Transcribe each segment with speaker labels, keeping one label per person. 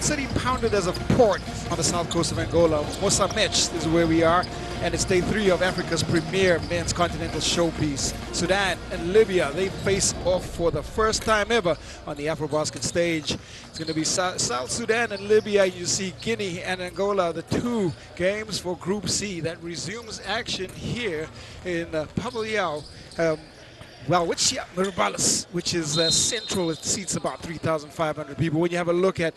Speaker 1: city pounded as a port on the south coast of Angola. Moçambique is where we are, and it's day 3 of Africa's premier men's continental showpiece. Sudan and Libya, they face off for the first time ever on the AfroBasket stage. It's going to be South Sudan and Libya. You see Guinea and Angola, the 2 games for Group C that resumes action here in Pavilião. Well, which is central. It seats about 3,500 people. When you have a look at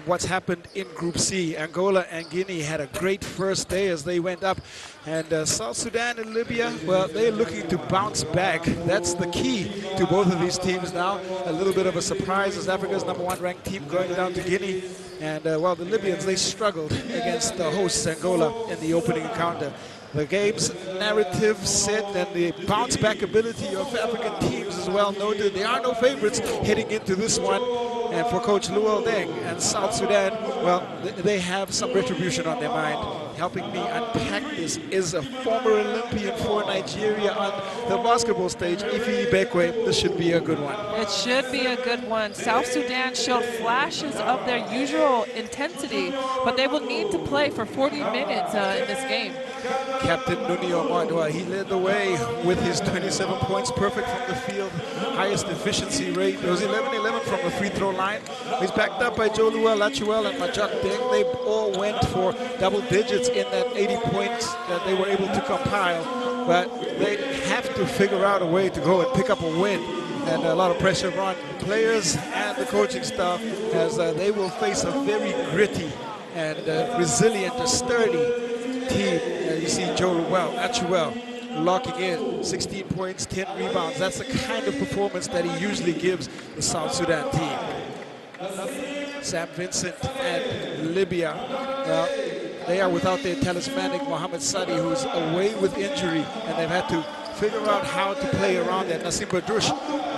Speaker 1: what's happened in Group C, Angola and Guinea had a great first day as they went up. And South Sudan and Libya, well, they're looking to bounce back. That's the key to both of these teams now. A little bit of a surprise as Africa's #1 ranked team going down to Guinea. And, well, the Libyans, they struggled against the hosts Angola in the opening encounter. The game's narrative set and the bounce-back ability of African teams is well noted. There are no favorites heading into this one. And for Coach Luol Deng and South Sudan, well, they have some retribution on their mind. Helping me unpack this is a former Olympian for Nigeria on the basketball stage, Ife Ibekwe. This should be a good one.
Speaker 2: It should be a good one. South Sudan showed flashes of their usual intensity, but they will need to play for 40 minutes in this game.
Speaker 1: Captain Nunio Mwadwa, he led the way with his 27 points, perfect from the field, highest efficiency rate. It was 11-11 from the free throw line. He's backed up by Joluel Lachuel and Majak Deng. They all went for double digits in that 80 points that they were able to compile. But they have to figure out a way to go and pick up a win. And a lot of pressure on players and the coaching staff as they will face a very gritty and resilient, sturdy team. You see Joluel Lachuel locking in 16 points, 10 rebounds. That's the kind of performance that he usually gives the South Sudan team. Sam Vincent and Libya, they are without their talismanic Mohamed Sadi, who's away with injury, and they've had to figure out how to play around that. Nassim Badrouche,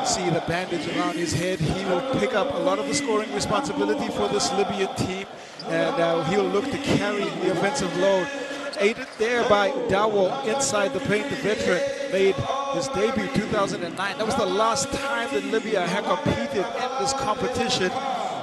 Speaker 1: see the bandage around his head. He will pick up a lot of the scoring responsibility for this Libyan team, and he'll look to carry the offensive load. Aided there by Dawo inside the paint. The veteran made his debut 2009. That was the last time that Libya had competed in this competition.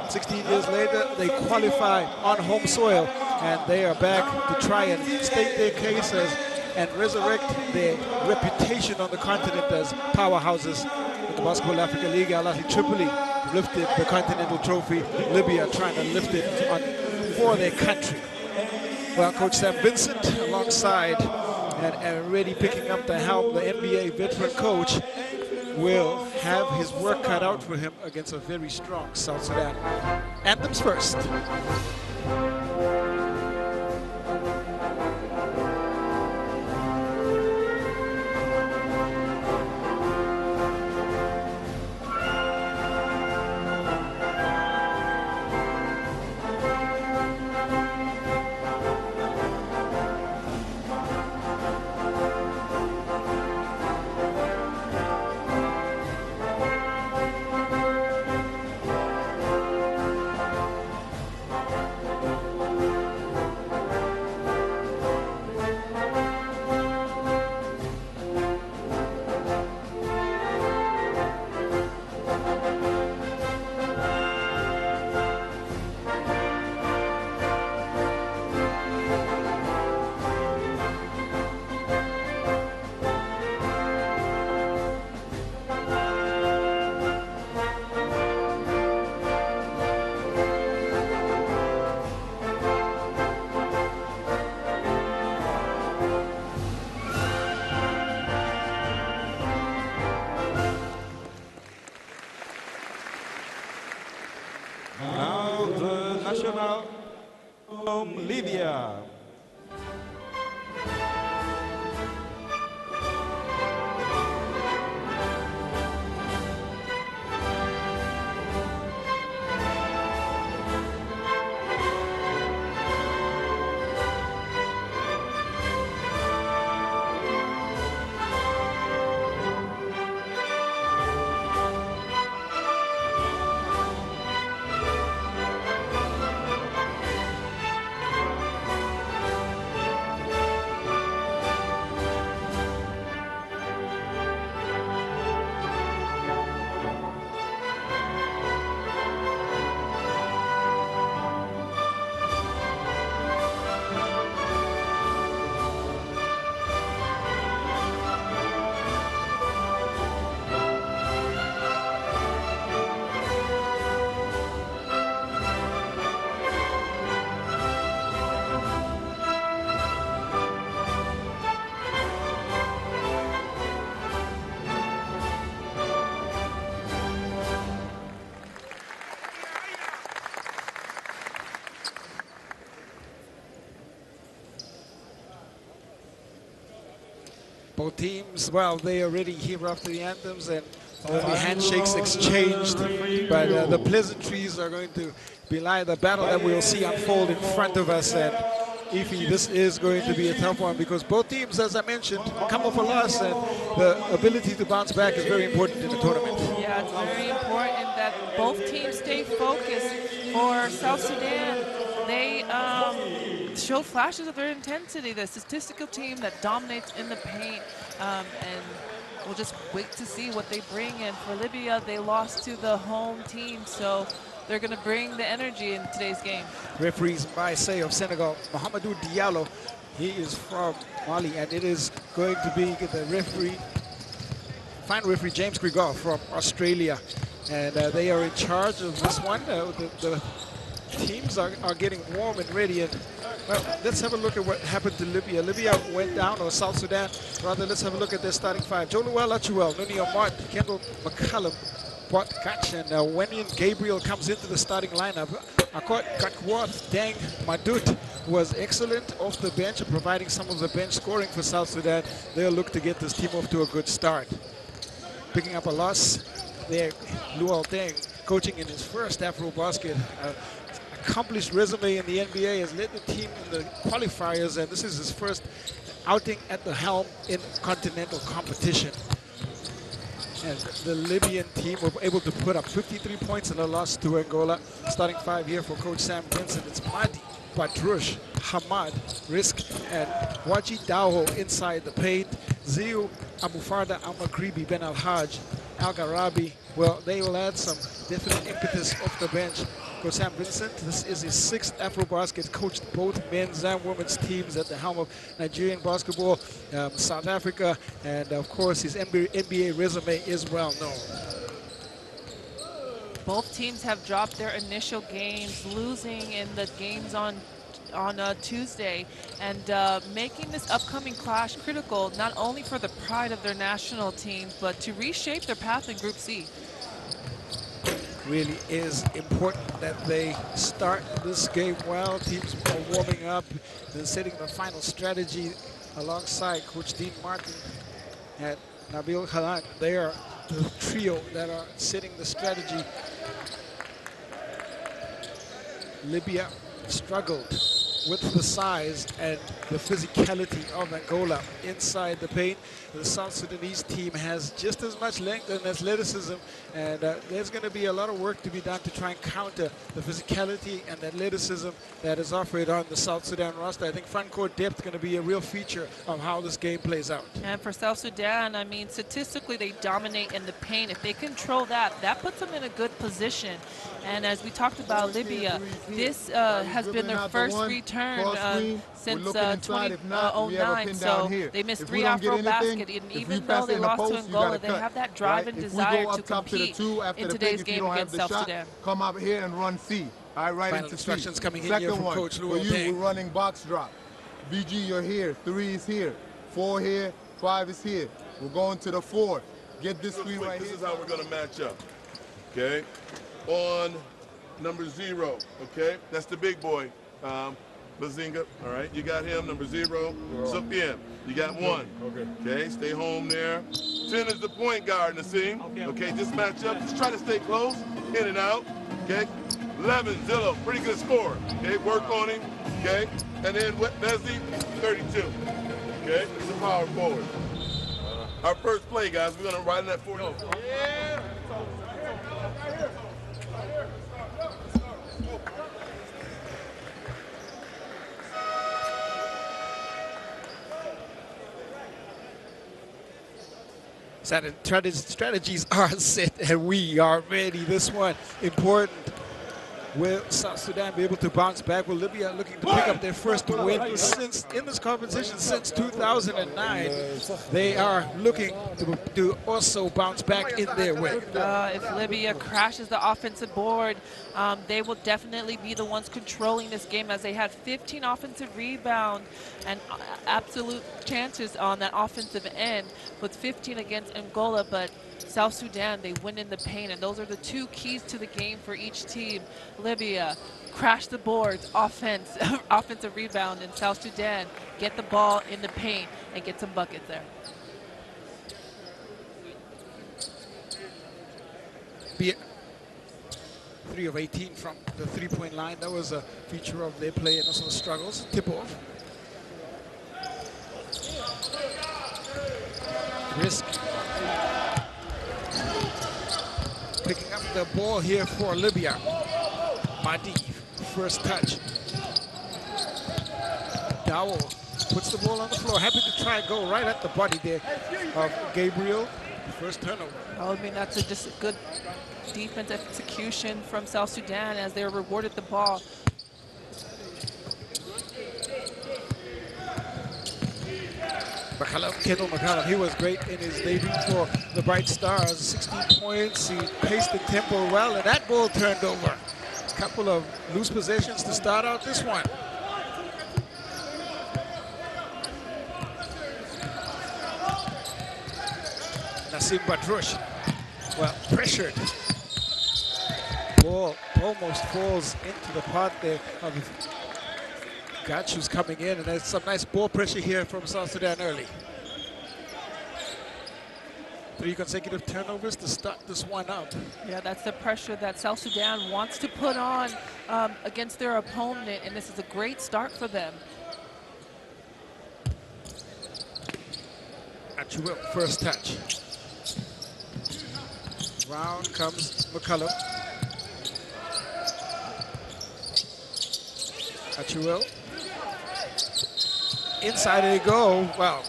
Speaker 1: 16 years later, they qualify on home soil, and they are back to try and state their cases and resurrect their reputation on the continent as powerhouses. In the Basketball Africa League, Al Ahly Tripoli lifted the Continental Trophy. Libya trying to lift it for their country. Well, Coach Sam Vincent alongside and already picking up the helm, the NBA veteran coach, will have his work cut out for him against a very strong South Sudan. Anthems first.
Speaker 3: Now the national from Libya.
Speaker 1: Both teams, well, they already here after the anthems, and there'll be handshakes exchanged, but the pleasantries are going to belie the battle that we'll see unfold in front of us. And Ify, this is going to be a tough one because both teams, as I mentioned, come off a loss, and the ability to bounce back is very important in the tournament.
Speaker 2: Yeah, it's very important that both teams stay focused. For South Sudan, they showed flashes of their intensity, the statistical team that dominates in the paint, and we'll just wait to see what they bring in. For Libya, they lost to the home team, so they're going to bring the energy in today's game.
Speaker 1: Referees by say of Senegal, Mohamedou Diallo, he is from Mali, and it is going to be the referee, fine referee James Grigor from Australia. And they are in charge of this one. The teams are getting warm and ready. And well, let's have a look at what happened to Libya. Libya went down, or South Sudan, rather. Let's have a look at their starting five. Joluel Achuel, Nuni Omar, Kendall McCallum, Bot Kach, and Wenyan Gabriel comes into the starting lineup. Akot Kakworth Deng Madut was excellent off the bench and providing some of the bench scoring for South Sudan. They'll look to get this team off to a good start. Picking up a loss there, Luol Deng, coaching in his first AfroBasket. Accomplished resume in the NBA, has led the team in the qualifiers, and this is his first outing at the helm in continental competition. And the Libyan team were able to put up 53 points in a loss to Angola. Starting five here for Coach Sam Vincent. It's Madi, Badrush, Hamad, Risk, and Waji Daho inside the paint. Ziu, Abufarda, Al-Maghribi, Ben Al-Hajj, Al-Gharabi. Well, they will add some definite impetus off the bench. Coach Sam Vincent, this is his sixth AfroBasket, coached both men's and women's teams at the helm of Nigerian basketball, South Africa, and of course his NBA resume is well known.
Speaker 2: Both teams have dropped their initial games, losing in the games on Tuesday, and making this upcoming clash critical not only for the pride of their national teams, but to reshape their path in Group C.
Speaker 1: Really is important that they start this game well. Teams are warming up, then setting the final strategy alongside Coach Dean Martin and Nabil Khalan. They are the trio that are setting the strategy. Libya struggled with the size and the physicality of Angola inside the paint. The South Sudanese team has just as much length and athleticism, and there's going to be a lot of work to be done to try and counter the physicality and athleticism that is offered on the South Sudan roster. I think front court depth is going to be a real feature of how this game plays out.
Speaker 2: And for South Sudan, I mean, statistically they dominate in the paint. If they control that, that puts them in a good position. And as we talked about Libya, this has been their first return since 2009. So they missed 3 AfroBasket, and even though they lost to Angola, they have that drive and desire to compete in today's game against South Sudan.
Speaker 4: Come up here and run C. All right,
Speaker 1: Final instructions coming in here from Coach Luol Deng.
Speaker 4: We're running box drop. BG, you're here. 3 is here. 4 here. 5 is here. We're going to the 4. Get this screen right here.
Speaker 5: This is how we're going to match up. Okay? On number 0. Okay? That's the big boy. Bazinga. All right? You got him, number 0. Sufyan. You got 1. Okay? Stay home there. 10 is the point guard, Nassim. Okay? Just match up. Just try to stay close. In and out. Okay? 11, Zillow, pretty good score. Okay, work on him. Okay, and then Nessie, 32. Okay, it's a power forward. Our first play, guys. We're gonna ride in that 40. Yeah.
Speaker 1: Strategies are set, and we are ready. This one important. Will South Sudan be able to bounce back? Will Libya looking to pick up their first win since in this competition since 2009? They are looking to also bounce back in their win.
Speaker 2: If Libya crashes the offensive board, they will definitely be the ones controlling this game, as they had 15 offensive rebounds and absolute chances on that offensive end with 15 against Angola. But South Sudan, they win in the paint, and those are the 2 keys to the game for each team. Libya, crash the boards, offensive rebound, and South Sudan, get the ball in the paint and get some buckets there.
Speaker 1: Libya, 3 of 18 from the three-point line. That was a feature of their play and also the struggles. Tip-off. Risk. Picking up the ball here for Libya. Madi, first touch. Dowell puts the ball on the floor. Happy to try and go right at the body there of Gabriel. First turnover.
Speaker 2: Oh, I mean, that's just a good defense execution from South Sudan as they were rewarded the ball.
Speaker 1: Kendall McCallum, he was great in his debut for the Bright Stars. 16 points, he paced the tempo well, and that ball turned over. A couple of loose possessions to start out this one. Nassim Badrouche, well, pressured. Ball almost falls into the part there of Gachu's coming in, and there's some nice ball pressure here from South Sudan early. 3 consecutive turnovers to start this one up.
Speaker 2: Yeah, that's the pressure that South Sudan wants to put on against their opponent, and this is a great start for them.
Speaker 1: Achuel, first touch. Round comes McCullum. Achuel. Inside they go. Wow.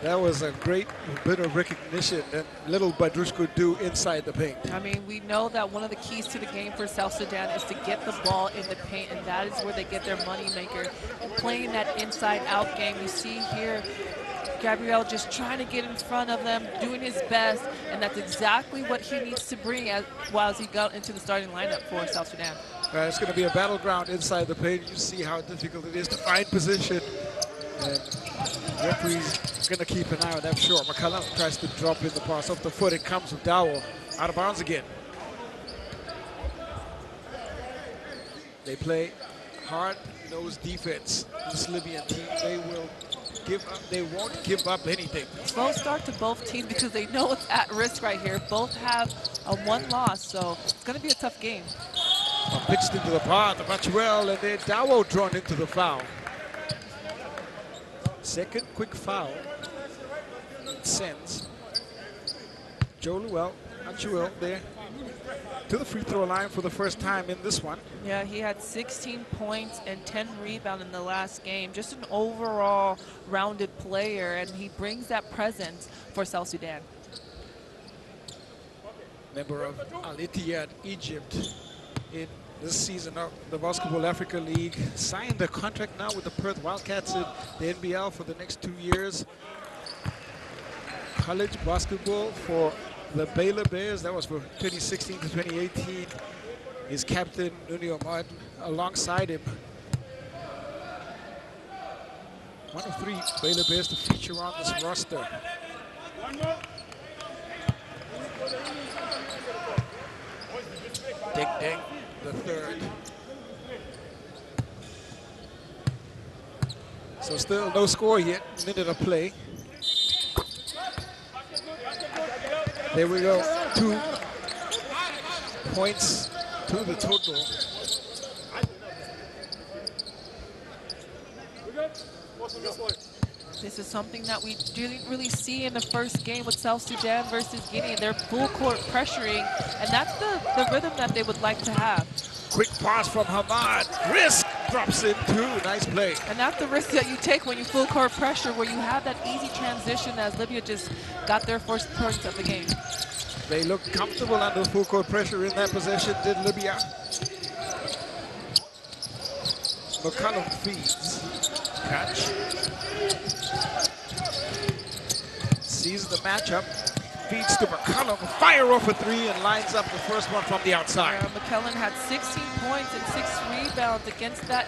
Speaker 1: That was a great bit of recognition that little Badrouche could do inside the paint.
Speaker 2: I mean, we know that one of the keys to the game for South Sudan is to get the ball in the paint, and that is where they get their money maker. And playing that inside-out game, you see here, Gabriel just trying to get in front of them, doing his best, and that's exactly what he needs to bring while he got into the starting lineup for South Sudan.
Speaker 1: It's going to be a battleground inside the paint. You see how difficult it is to find position. And referee's going to keep an eye on that short. McCullum tries to drop in the pass off the foot. It comes with Dowell. Out of bounds again. They play hard-nosed defense. This Libyan team, they will give up. They won't give up anything.
Speaker 2: Slow start to both teams because they know it's at risk right here. Both have a 1 loss, so it's going to be a tough game.
Speaker 1: Pitched into the path of Achuel, and then Dowell drawn into the foul. Second quick foul. It sends Joe Llewell, Achuel there to the free throw line for the first time in this one.
Speaker 2: Yeah, he had 16 points and 10 rebounds in the last game. Just an overall rounded player, and he brings that presence for South Sudan.
Speaker 1: Member of Al Ittihad, Egypt, in this season of the Basketball Africa League. Signed a contract now with the Perth Wildcats in the NBL for the next 2 years. College basketball for the Baylor Bears, that was for 2016 to 2018. His captain, Nunio Martin, alongside him. One of 3 Baylor Bears to feature on this roster. Ding, the third. So still no score yet, minute of play. There we go, 2 points to the total.
Speaker 2: This is something that we didn't really see in the first game with South Sudan versus Guinea. They're full court pressuring, and that's the rhythm that they would like to have.
Speaker 1: Quick pass from Hamad. Risk drops in 2. Nice play.
Speaker 2: And that's the risk that you take when you full court pressure, where you have that easy transition as Libya just got their first points of the game.
Speaker 1: They look comfortable under full court pressure in that possession, did Libya. McCullum feeds. Catch. Sees the matchup. Feeds to McCullum. Fire off a 3 and lines up the first one from the outside.
Speaker 2: McCullum had 16 points and 6 rebounds against that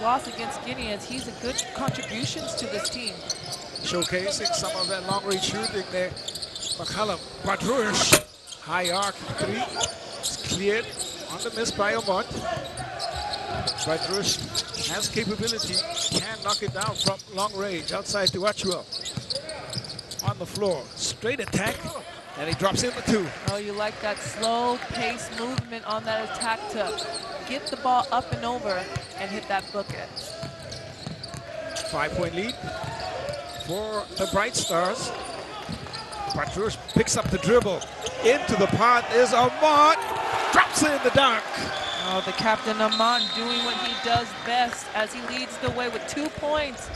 Speaker 2: loss against Guinea, as he's a good contributions to this team.
Speaker 1: Showcasing some of that long-range shooting there. McCullum, Badrouche, high arc 3. It's cleared on the miss by Omot. Badrouche has capability, can knock it down from long range, outside to Achuel. On the floor, straight attack, And he drops in the 2.
Speaker 2: Oh, you like that slow pace movement on that attack to get the ball up and over and hit that bucket.
Speaker 1: 5-point lead for the Bright Stars. Patrouche picks up the dribble. Into the pot is Ahmad. Drops in the dunk.
Speaker 2: Oh, the captain Ahmad doing what he does best as he leads the way with 2 points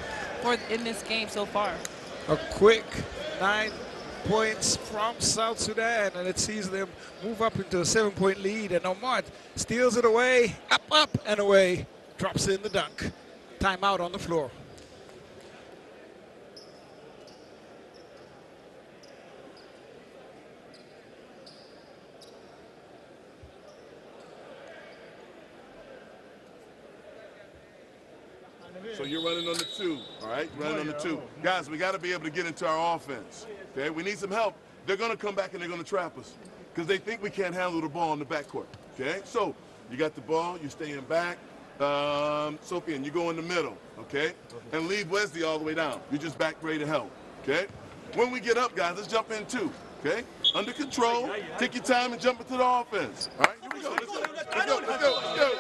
Speaker 2: in this game so far.
Speaker 1: A quick 9 points from South Sudan, and it sees them move up into a 7-point lead, and Ahmad steals it away, up, and away, drops in the dunk. Timeout on the floor.
Speaker 5: So you're running on the 2, all right? Running on the 2. Guys, we got to be able to get into our offense, okay? We need some help. They're going to come back and they're going to trap us because they think we can't handle the ball in the backcourt, okay? So you got the ball, you're staying back. Sofian, you go in the middle, okay? And leave Wesley all the way down. You're just back ready to help, okay? When we get up, guys, let's jump in 2, okay? Under control, take your time and jump into the offense. All right, here we go. Let's go.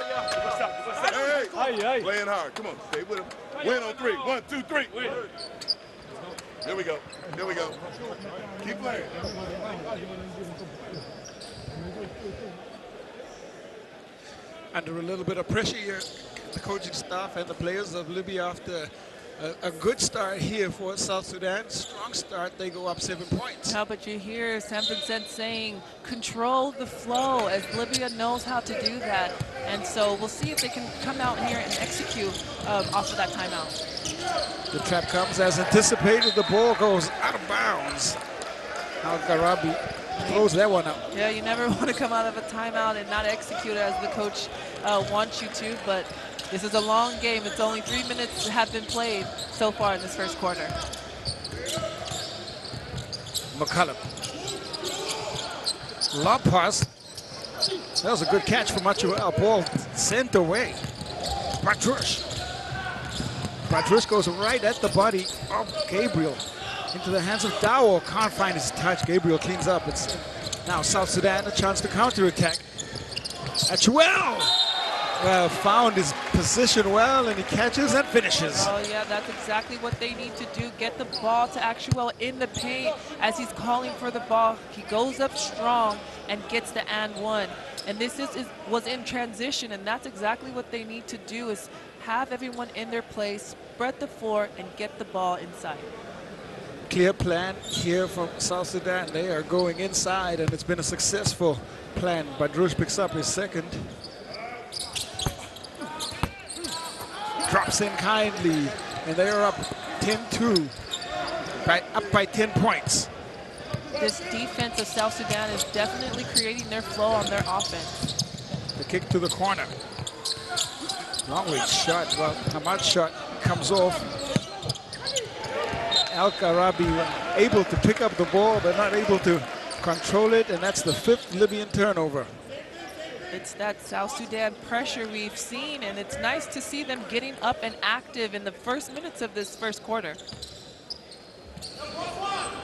Speaker 5: Hey, playing hard. Come on, stay with him. Win on 3. 1, 2, 3. There we go. There we go. Keep playing.
Speaker 1: Under a little bit of pressure here, the coaching staff and the players of Libya after a good start here for South Sudan. Strong start, they go up 7 points.
Speaker 2: How but you hear Sampson saying, control the flow, as Libya knows how to do that. And so we'll see if they can come out here and execute off of that timeout.
Speaker 1: The trap comes as anticipated. The ball goes out of bounds. Al-Gharabi throws that one up.
Speaker 2: Yeah, you never want to come out of a timeout and not execute it as the coach wants you to, but this is a long game. It's only 3 minutes have been played so far in this first quarter.
Speaker 1: McCullum. Lob pass. That was a good catch from Machuel. Ball sent away. Patrouche. Patrouche goes right at the body of Gabriel. Into the hands of Dao. Can't find his touch. Gabriel cleans up. It's now South Sudan a chance to counterattack. Achuel found his position well, and he catches and finishes.
Speaker 2: Oh yeah, that's exactly what they need to do. Get the ball to Achuel in the paint as he's calling for the ball. He goes up strong and gets the and one. And this was in transition, and that's exactly what they need to do, is have everyone in their place, spread the floor, and get the ball inside.
Speaker 1: Clear plan here from South Sudan. They are going inside, and it's been a successful plan. Badrouche picks up his second. Drops in kindly, and they are up 10-2, up by 10 points.
Speaker 2: This defense of South Sudan is definitely creating their flow on their offense.
Speaker 1: The kick to the corner. Long range shot. Well, Ahmad's shot comes off. Al-Gharabi able to pick up the ball, but not able to control it, and that's the 5th Libyan turnover.
Speaker 2: It's that South Sudan pressure we've seen, and it's nice to see them getting up and active in the first minutes of this first quarter.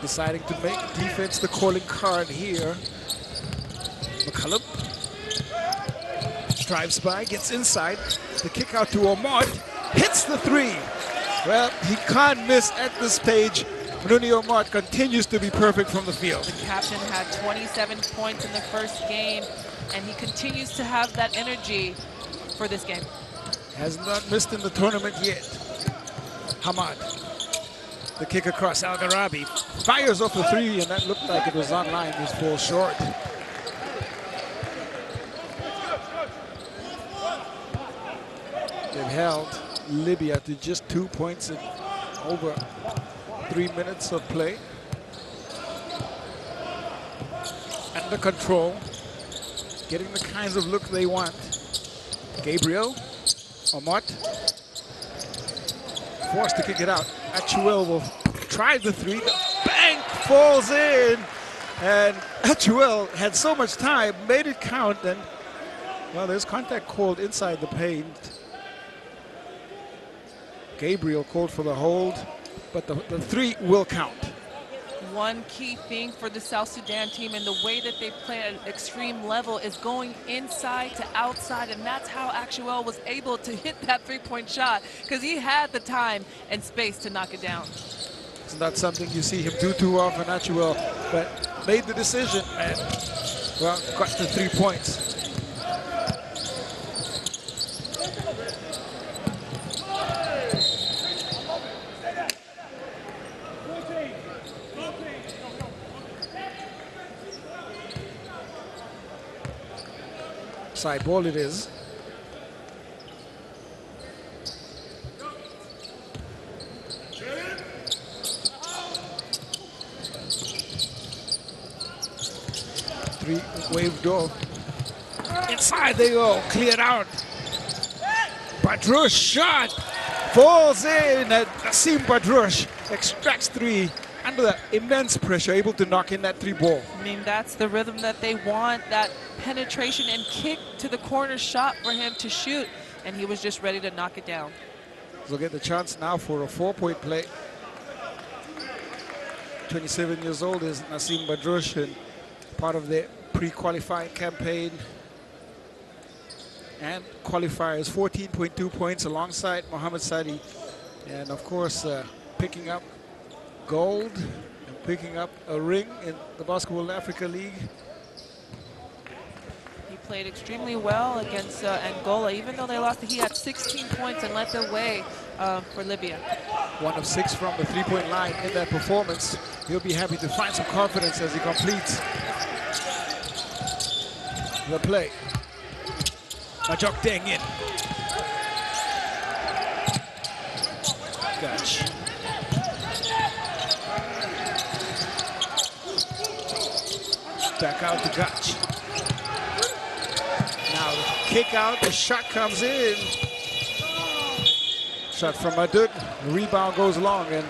Speaker 1: Deciding to make defense the calling card here. McCullum drives by, gets inside. The kick out to Ahmad, hits the 3. Well, he can't miss at this stage. Nuni Ahmad continues to be perfect from the field.
Speaker 2: The captain had 27 points in the first game, and he continues to have that energy for this game.
Speaker 1: Has not missed in the tournament yet. Hamad. The kick across. Al-Gharabi fires off the 3, and that looked like it was online. It falls short. They've held Libya to just 2 points in over 3 minutes of play. Under control. Getting the kinds of look they want. Gabriel. Ahmad. Forced to kick it out. Achuel will try the 3. The bank falls in. And Achuel had so much time, made it count, and well, there's contact called inside the paint. Gabriel called for the hold, but the 3 will count.
Speaker 2: one key thing for the South Sudan team and the way that they play at an extreme level is going inside to outside, and that's how Actuel was able to hit that three-point shot, because he had the time and space to knock it down.
Speaker 1: It's not something you see him do too often, Actuel, but made the decision and, well, got the 3 points. Side ball it is. Three waved off. Inside they go, cleared out. Badrouche shot falls in, and Nassim Badrouche extracts three under the immense pressure, able to knock in that three ball.
Speaker 2: I mean, that's the rhythm that they want, that penetration and kick to the corner shot for him to shoot, and he was just ready to knock it down.
Speaker 1: So get the chance now for a 4-point play. 27 years old is Nassim Badrouche, and part of their pre-qualifying campaign and qualifiers, 14.2 points alongside Mohamed Sadi, and of course picking up gold and picking up a ring in the Basketball Africa League.
Speaker 2: He played extremely well against Angola, even though they lost. He had 16 points and led the way for Libya.
Speaker 1: 1 of 6 from the three-point line in that performance. He'll be happy to find some confidence as he completes the play. Majok Deng in. Gach. Back out to Gach. Now the kick out, the shot comes in. Shot from Madud, the rebound goes long, and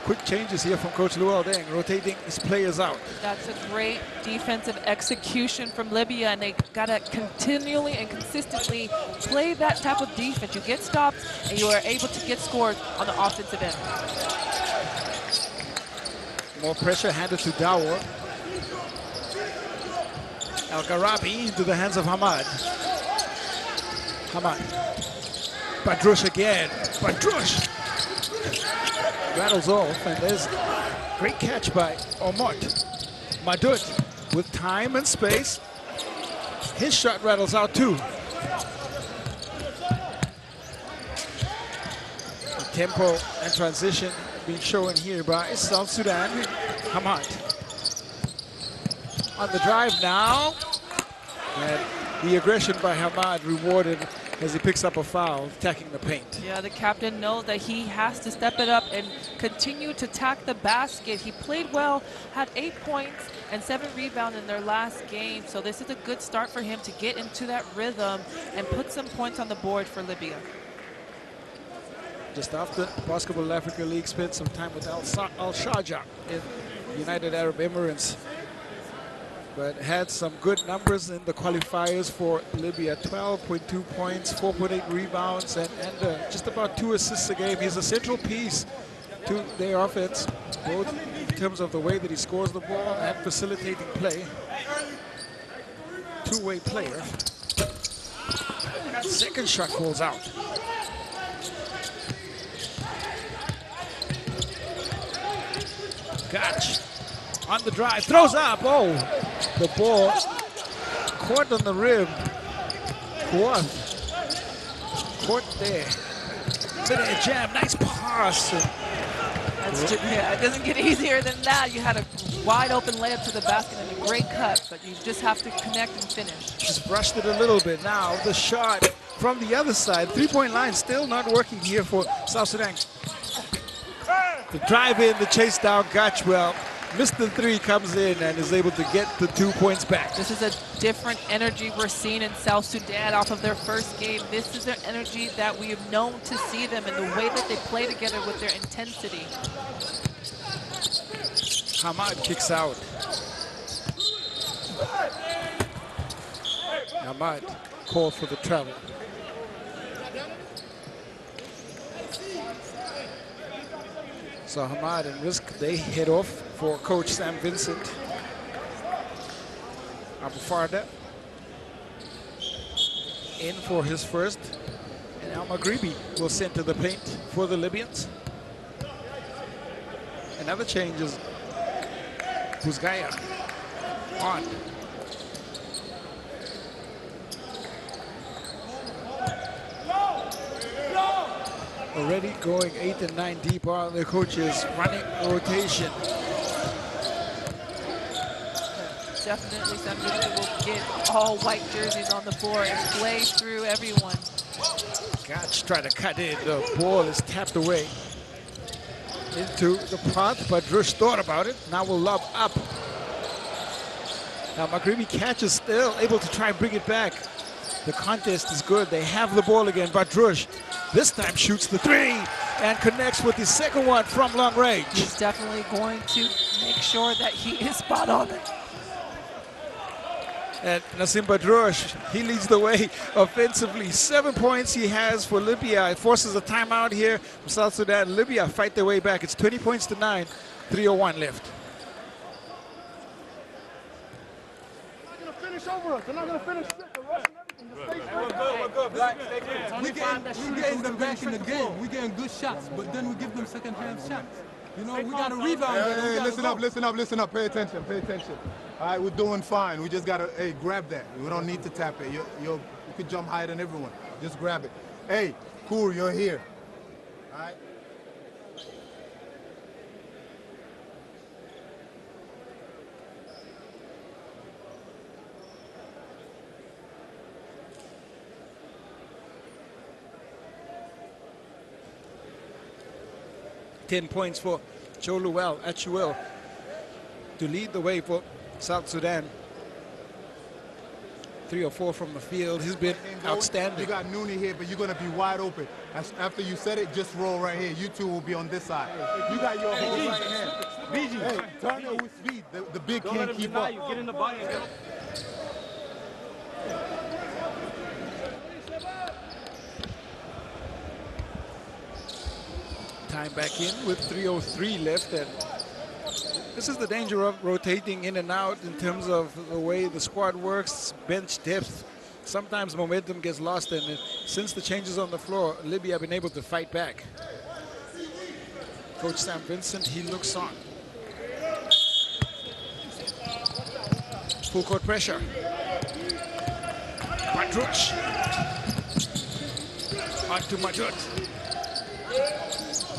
Speaker 1: quick changes here from Coach Luol Deng, rotating his players out.
Speaker 2: That's a great defensive execution from Libya, and they gotta continually and consistently play that type of defense. You get stopped, and you are able to get scores on the offensive end.
Speaker 1: More pressure handed to Dawo. El-Garabi into the hands of Hamad. Hamad. Badrouche again. Badrouche rattles off, and there's a great catch by Omot. Madud with time and space. His shot rattles out too. The tempo and transition being shown here by South Sudan. Hamad. On the drive now, and the aggression by Hamad rewarded as he picks up a foul, attacking the paint.
Speaker 2: Yeah, the captain knows that he has to step it up and continue to attack the basket. He played well, had 8 points and 7 rebounds in their last game, so this is a good start for him to get into that rhythm and put some points on the board for Libya.
Speaker 1: Just after Basketball Africa League spent some time with Al Sharjah in United Arab Emirates, but had some good numbers in the qualifiers for Libya. 12.2 points, 4.8 rebounds, and just about 2 assists a game. He's a central piece to their offense, both in terms of the way that he scores the ball and facilitating play. Two-way player. Second shot falls out. Gach on the drive, throws up, oh! The ball caught on the rim. Caught there. Bit of a jam, nice pass.
Speaker 2: Yeah, it doesn't get easier than that. You had a wide open layup to the basket and a great cut, but you just have to connect and finish.
Speaker 1: Just brushed it a little bit. Now the shot from the other side. Three-point line still not working here for South Sudan. The drive in, the chase down, Gachwell. Mr. 3 comes in and is able to get the 2 points back.
Speaker 2: This is a different energy we're seeing in South Sudan off of their first game. This is their energy that we have known to see them and the way that they play together with their intensity.
Speaker 1: Hamad kicks out. Hamad called for the travel. So Hamad and Rizk, they head off for Coach Sam Vincent. Abu Farda in for his first. And Al Maghribi will center the paint for the Libyans. Another change is Buzgaya on. Already going 8 and 9 deep on the coaches running rotation.
Speaker 2: Definitely somebody will get all white jerseys on the floor and play through everyone.
Speaker 1: Gotch trying to cut in. The ball is tapped away into the front, but Drush thought about it. Now will lob up. Now Maghribi catches, still able to try and bring it back. The contest is good. They have the ball again, but Drush this time shoots the three and connects with the second one from long range.
Speaker 2: He's definitely going to make sure that he is spot on.
Speaker 1: And Nassim Badrouche, he leads the way offensively. 7 points he has for Libya. It forces a timeout here from South Sudan. Libya fight their way back. It's 20 points to 9, 3:01 left.
Speaker 4: They're not going to finish over us. They're not going to finish.
Speaker 6: We're getting them back in the game. We're getting good shots, but then we give them second half shots. You know, we got to rebound.
Speaker 4: Hey, listen up. Pay attention. All right, we're doing fine. We just got to, hey, grab that. We don't need to tap it. You could jump higher than everyone. Just grab it. Hey, Kur, you're here. All right?
Speaker 1: Ten points for Choluel Achuel to lead the way for South Sudan. 3 or 4 from the field. He's been outstanding.
Speaker 4: You got Nooney here, but you're going to be wide open. After you set it, just roll right here. You two will be on this side. You got your whole right hand. Hey, turn it with speed. The big can't keep up.
Speaker 3: Get in the body.
Speaker 1: Time back in with 3:03 left, and this is the danger of rotating in and out in terms of the way the squad works, bench depth. Sometimes momentum gets lost, and since the changes on the floor, Libya have been able to fight back. Coach Sam Vincent, he looks on. Full court pressure. Badrouche. On to Majut.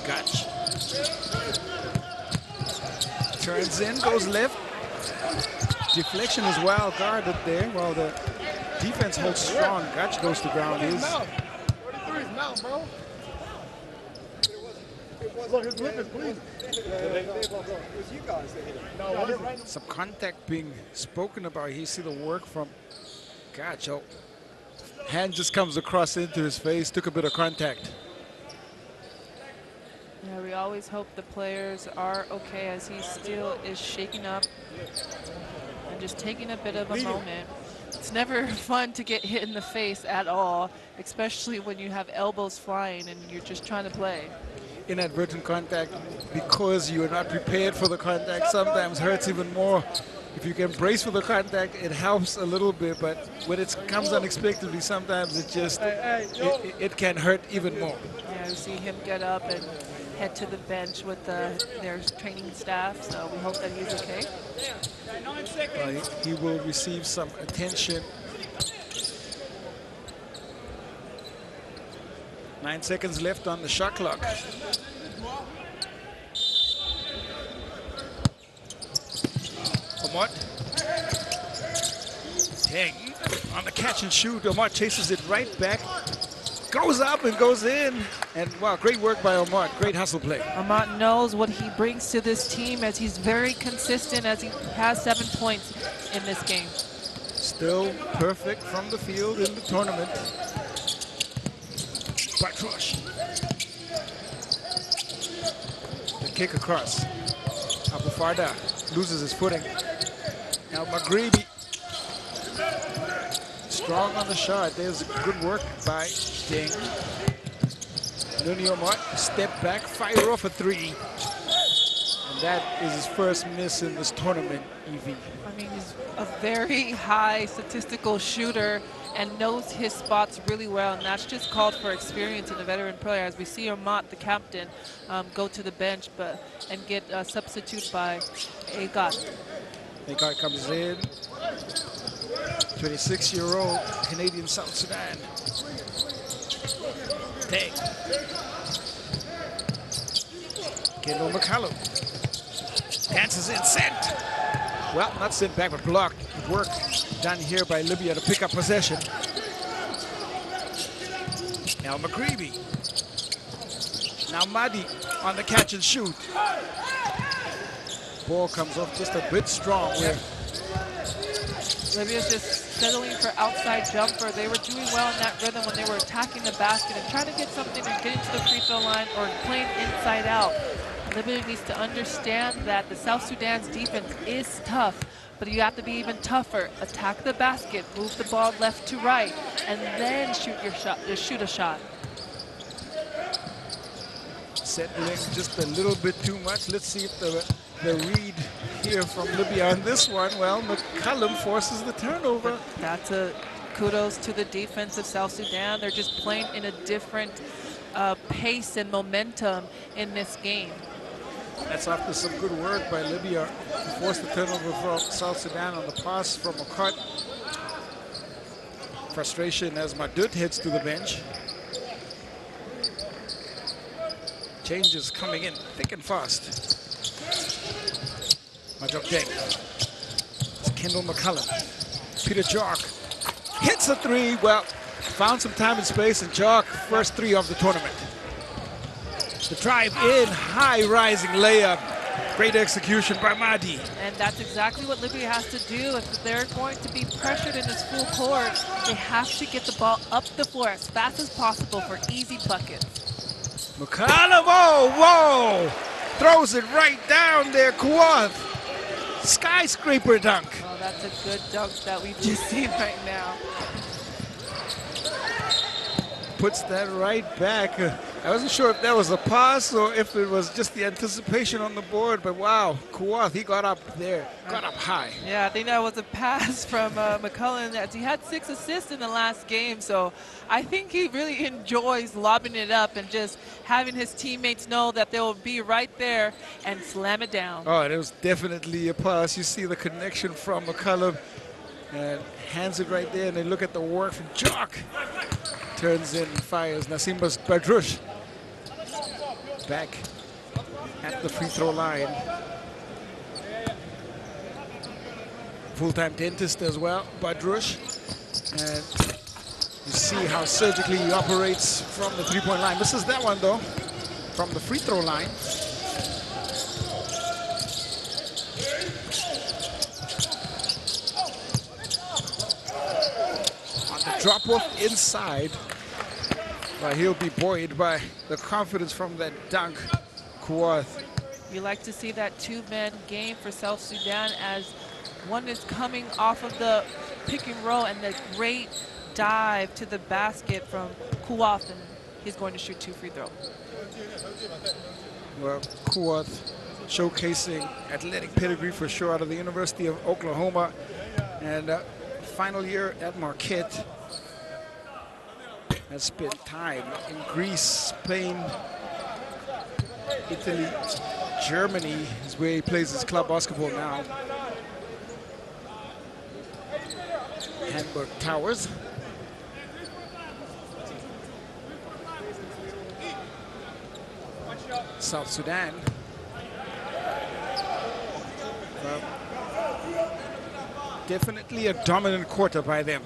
Speaker 1: Gotch. Turns in, goes left. Deflection is well guarded there while the defense holds strong. Gotch goes to ground. Some contact being spoken about. You see the work from Gotch. Oh, hand just comes across into his face. Took a bit of contact.
Speaker 2: Yeah, we always hope the players are okay as he still is shaking up and just taking a bit of a moment. It's never fun to get hit in the face at all, especially when you have elbows flying and you're just trying to play.
Speaker 1: Inadvertent contact, because you're not prepared for the contact, sometimes hurts even more. If you can brace for the contact, it helps a little bit, but when it comes unexpectedly, sometimes it just, it can hurt even more.
Speaker 2: Yeah, you see him get up and head to the bench with their training staff, so we hope that he's okay.
Speaker 1: He will receive some attention. 9 seconds left on the shot clock. Omot. Tang on the catch and shoot. Omot chases it right back. Goes up and goes in. And wow, great work by Omot. Great hustle play.
Speaker 2: Omot knows what he brings to this team as he's very consistent as he has 7 points in this game.
Speaker 1: Still perfect from the field in the tournament. Badrouche. The kick across. Abu Farda loses his footing. Now Maghribi. Strong on the shot. There's good work by Ding. Nuni Omot, step back, fire off a 3. that is his first miss in this tournament, Evie.
Speaker 2: I mean, he's a very high statistical shooter and knows his spots really well, and that's just called for experience in a veteran player. As we see Amat, the captain, go to the bench and get substituted by Agat.
Speaker 1: Agat comes in, 26-year-old Canadian South Sudan. Dang. Kendall McCallum dances in, sent. Well, not sent back, but blocked. Work done here by Libya to pick up possession. Now McGreevy. Now Madi on the catch and shoot. Ball comes off just a bit strong.
Speaker 2: Yep. Libya's just settling for outside jumper. They were doing well in that rhythm when they were attacking the basket and trying to get something and getting to the free throw line or playing inside out. Libya needs to understand that the South Sudan's defense is tough, but you have to be even tougher. Attack the basket, move the ball left to right, and then shoot your shot. Shoot a shot.
Speaker 1: Settling just a little bit too much. Let's see if the read here from Libya on this one. Well, McCallum forces the turnover.
Speaker 2: That's a kudos to the defense of South Sudan. They're just playing in a different pace and momentum in this game.
Speaker 1: That's after some good work by Libya to force the turnover from South Sudan on the pass from Okat. Frustration as Madut heads to the bench. Changes coming in thick and fast. Majok Deng. It's Kendall McCallum. Peter Jock hits a three. Well, found some time and space, and Jock, first three of the tournament. The drive in, high rising layup. Great execution by Madi.
Speaker 2: And that's exactly what Libya has to do. If they're going to be pressured in this full court, they have to get the ball up the floor as fast as possible for easy buckets.
Speaker 1: McCallum, oh, whoa! Throws it right down there, Kuwath. Skyscraper dunk.
Speaker 2: Oh, that's a good dunk that we've just seen right now.
Speaker 1: Puts that right back. I wasn't sure if that was a pass or if it was just the anticipation on the board, but wow, Kuwath, he got up there, got up high.
Speaker 2: Yeah, I think that was a pass from McCullen. He had 6 assists in the last game, so I think he really enjoys lobbing it up and just having his teammates know that they'll be right there and slam it down.
Speaker 1: Oh, it was definitely a pass. You see the connection from McCullen and hands it right there, and they look at the work from Jock. Turns in, fires. Nassim Badrush back at the free throw line. Full-time dentist as well, Badrush. And you see how surgically he operates from the three-point line. Misses that one though, from the free throw line. On the drop-off inside. But he'll be buoyed by the confidence from that dunk, Kuwath.
Speaker 2: You like to see that two-man game for South Sudan as one is coming off of the pick and roll and the great dive to the basket from Kuwath, and he's going to shoot 2 free throws.
Speaker 1: Well, Kuwath showcasing athletic pedigree for sure out of the University of Oklahoma, and final year at Marquette. Has spent time in Greece, Spain, Italy, Germany is where he plays his club basketball now. Hamburg Towers. South Sudan. Well, definitely a dominant quarter by them.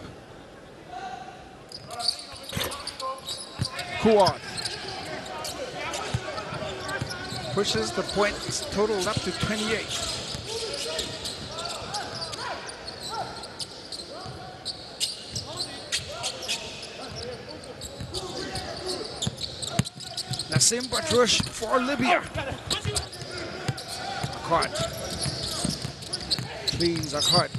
Speaker 1: Kuwath pushes the points total up to 28. Nassim Badrush for Libya. Caught. Cleans a cut.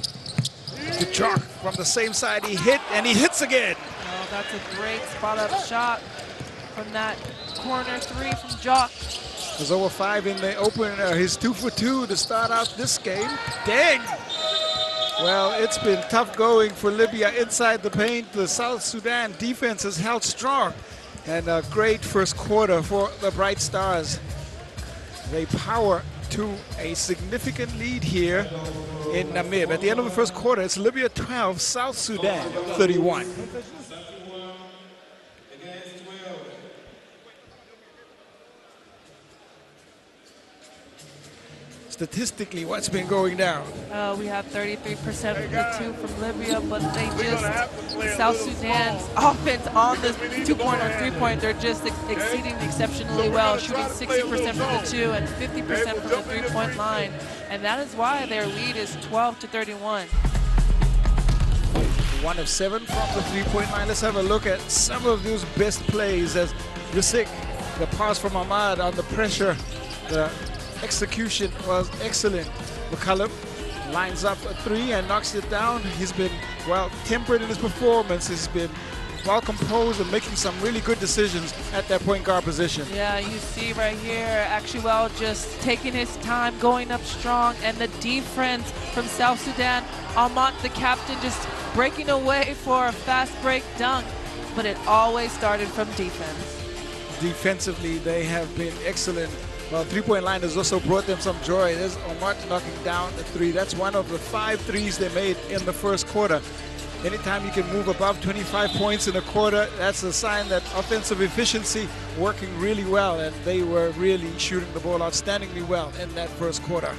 Speaker 1: To Jock from the same side. He hit and he hits again.
Speaker 2: Oh, that's a great spot-up shot from that corner 3 from Jock.
Speaker 1: was over 5 in the opener. He's 2 for 2 to start out this game. Dang! Well, it's been tough going for Libya inside the paint. The South Sudan defense has held strong. And a great first quarter for the Bright Stars. They power to a significant lead here in Namib. At the end of the first quarter, it's Libya 12, South Sudan 31. Statistically, what's been going down?
Speaker 2: We have 33% from the 2 from Libya, but they just, South Sudan's offense on the 2-point or 3-point, they're just exceeding exceptionally well, shooting 60% from the 2 and 50% from the 3-point line. And that is why their lead is 12-31.
Speaker 1: 1 of 7 from the 3-point line. Let's have a look at some of those best plays as Risik, the pass from Ahmad on the pressure. The execution was excellent. McCullum lines up a 3 and knocks it down. He's been well tempered in his performance. He's been well composed and making some really good decisions at that point guard position.
Speaker 2: Yeah, you see right here, Actuel just taking his time, going up strong, and the defense from South Sudan, Ahmad, the captain, just breaking away for a fast break dunk, but it always started from defense.
Speaker 1: Defensively, they have been excellent. Well, 3-point line has also brought them some joy. There's Ahmad knocking down the 3. That's one of the 5 threes they made in the first quarter. Anytime you can move above 25 points in a quarter, that's a sign that offensive efficiency working really well, and they were really shooting the ball outstandingly well in that first quarter.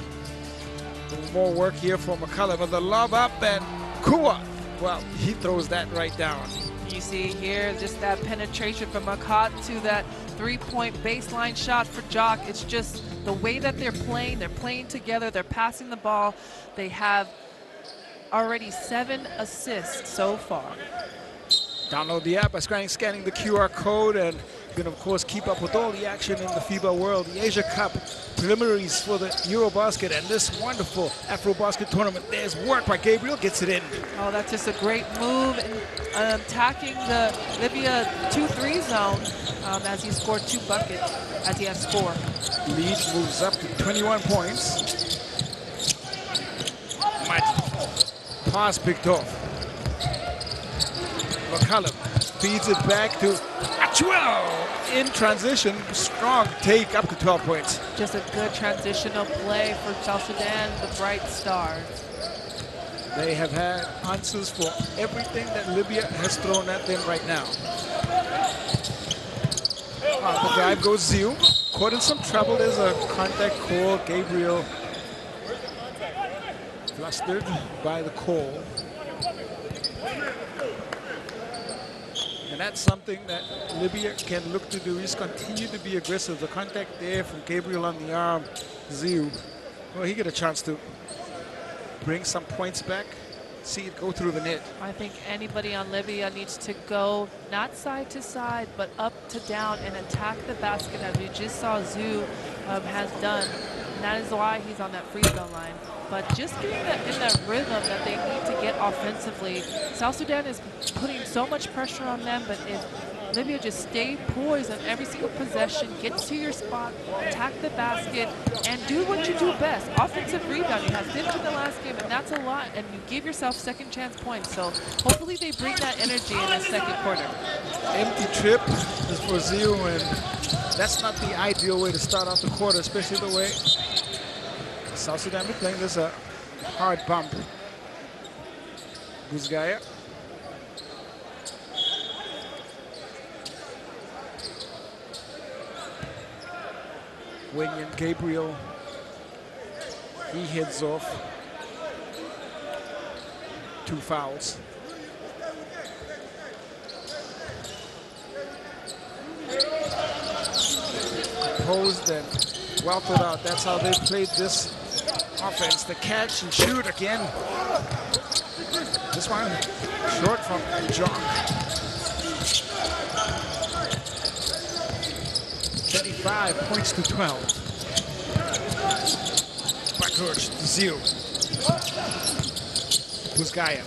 Speaker 1: More work here for McCullum, but the lob up, and Kua, well, he throws that right down.
Speaker 2: You see here just that penetration from Makat to that 3-point baseline shot for Jock. It's just the way that they're playing together, they're passing the ball. They have already 7 assists so far.
Speaker 1: Download the app by scanning the QR code, and you can of course keep up with all the action in the FIBA World, the Asia Cup preliminaries for the EuroBasket, and this wonderful AfroBasket tournament. There's work by Gabriel, gets it in.
Speaker 2: Oh, that's just a great move, and attacking the Libya 2-3 zone as he scored 2 buckets, as he has 4.
Speaker 1: Lead moves up to 21 points. Pass picked off. McCullum feeds it back to Actuel in transition. Strong take up to 12 points.
Speaker 2: Just a good transitional play for South Sudan, the Bright Stars.
Speaker 1: They have had answers for everything that Libya has thrown at them right now. The drive goes Ziu. Caught in some trouble. There's a contact call. Gabriel flustered by the call. And that's something that Libya can look to do, is continue to be aggressive. The contact there from Gabriel on the arm, Ziu. Well, he get a chance to bring some points back, see it go through the net.
Speaker 2: I think anybody on Libya needs to go not side to side, but up to down and attack the basket, as we just saw Ziu has done. And that is why he's on that free throw line. But just getting in that rhythm that they need to get offensively. South Sudan is putting so much pressure on them, but if Libya just stay poised on every single possession, get to your spot, attack the basket, and do what you do best. Offensive rebounding. You have 5th in the last game, and that's a lot, and you give yourself second chance points. So hopefully they bring that energy in the second quarter.
Speaker 1: Empty trip is for Ziu, and that's not the ideal way to start off the quarter, especially the way South Sudan be playing. This a hard bump. Guzgaya. Wenyan Gabriel, he heads off. 2 fouls. Composed and well thought out. That's how they played this offense. The catch and shoot again. This one short from John. 35 points to 12. Backcourt to Ziu. Buzgaya.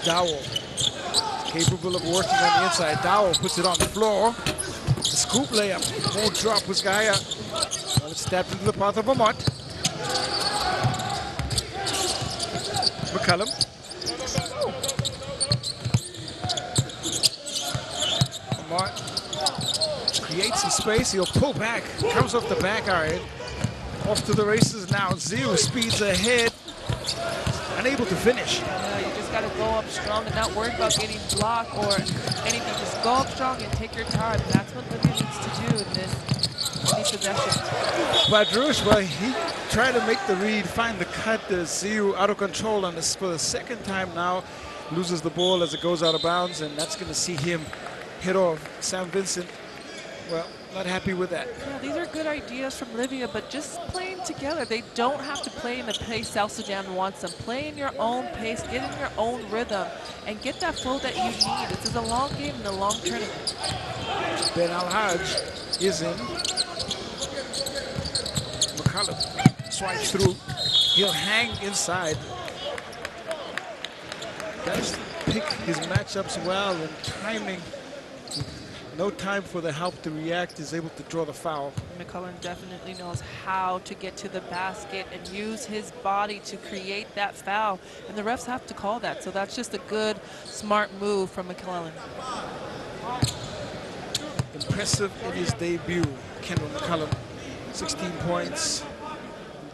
Speaker 1: Dowell. Capable of working on the inside. Dowell puts it on the floor. Scoop layup. Won't drop Wiskaya. Well, it's tapped into the path of Ahmad. McCullum. Ahmad creates some space. He'll pull back. Comes off the back iron. Off to the races now. Zero speeds ahead. Unable to finish.
Speaker 2: Yeah, you just got to go up strong and not worry about getting blocked or anything. Just go up strong and take your time. That's what Libya needs to do in these possessions.
Speaker 1: Badrouche, well, he tried to make the read, find the cut. Zero out of control on this for the second time now. Loses the ball as it goes out of bounds, and that's going to see him hit off. Sam Vincent, well, not happy with that.
Speaker 2: Yeah, these are good ideas from Libya, but just playing together. They don't have to play in the pace South Sudan wants them. Play in your own pace, get in your own rhythm, and get that flow that you need. This is a long game and a long tournament.
Speaker 1: Ben Al-Hajj is in. McCullum swipes through. He'll hang inside. Does pick his matchups well and timing. No time for the help to react, is able to draw the foul.
Speaker 2: McCullum definitely knows how to get to the basket and use his body to create that foul. And the refs have to call that. So that's just a good, smart move from McCullum.
Speaker 1: Impressive in his debut, Kendall McCullum. 16 points,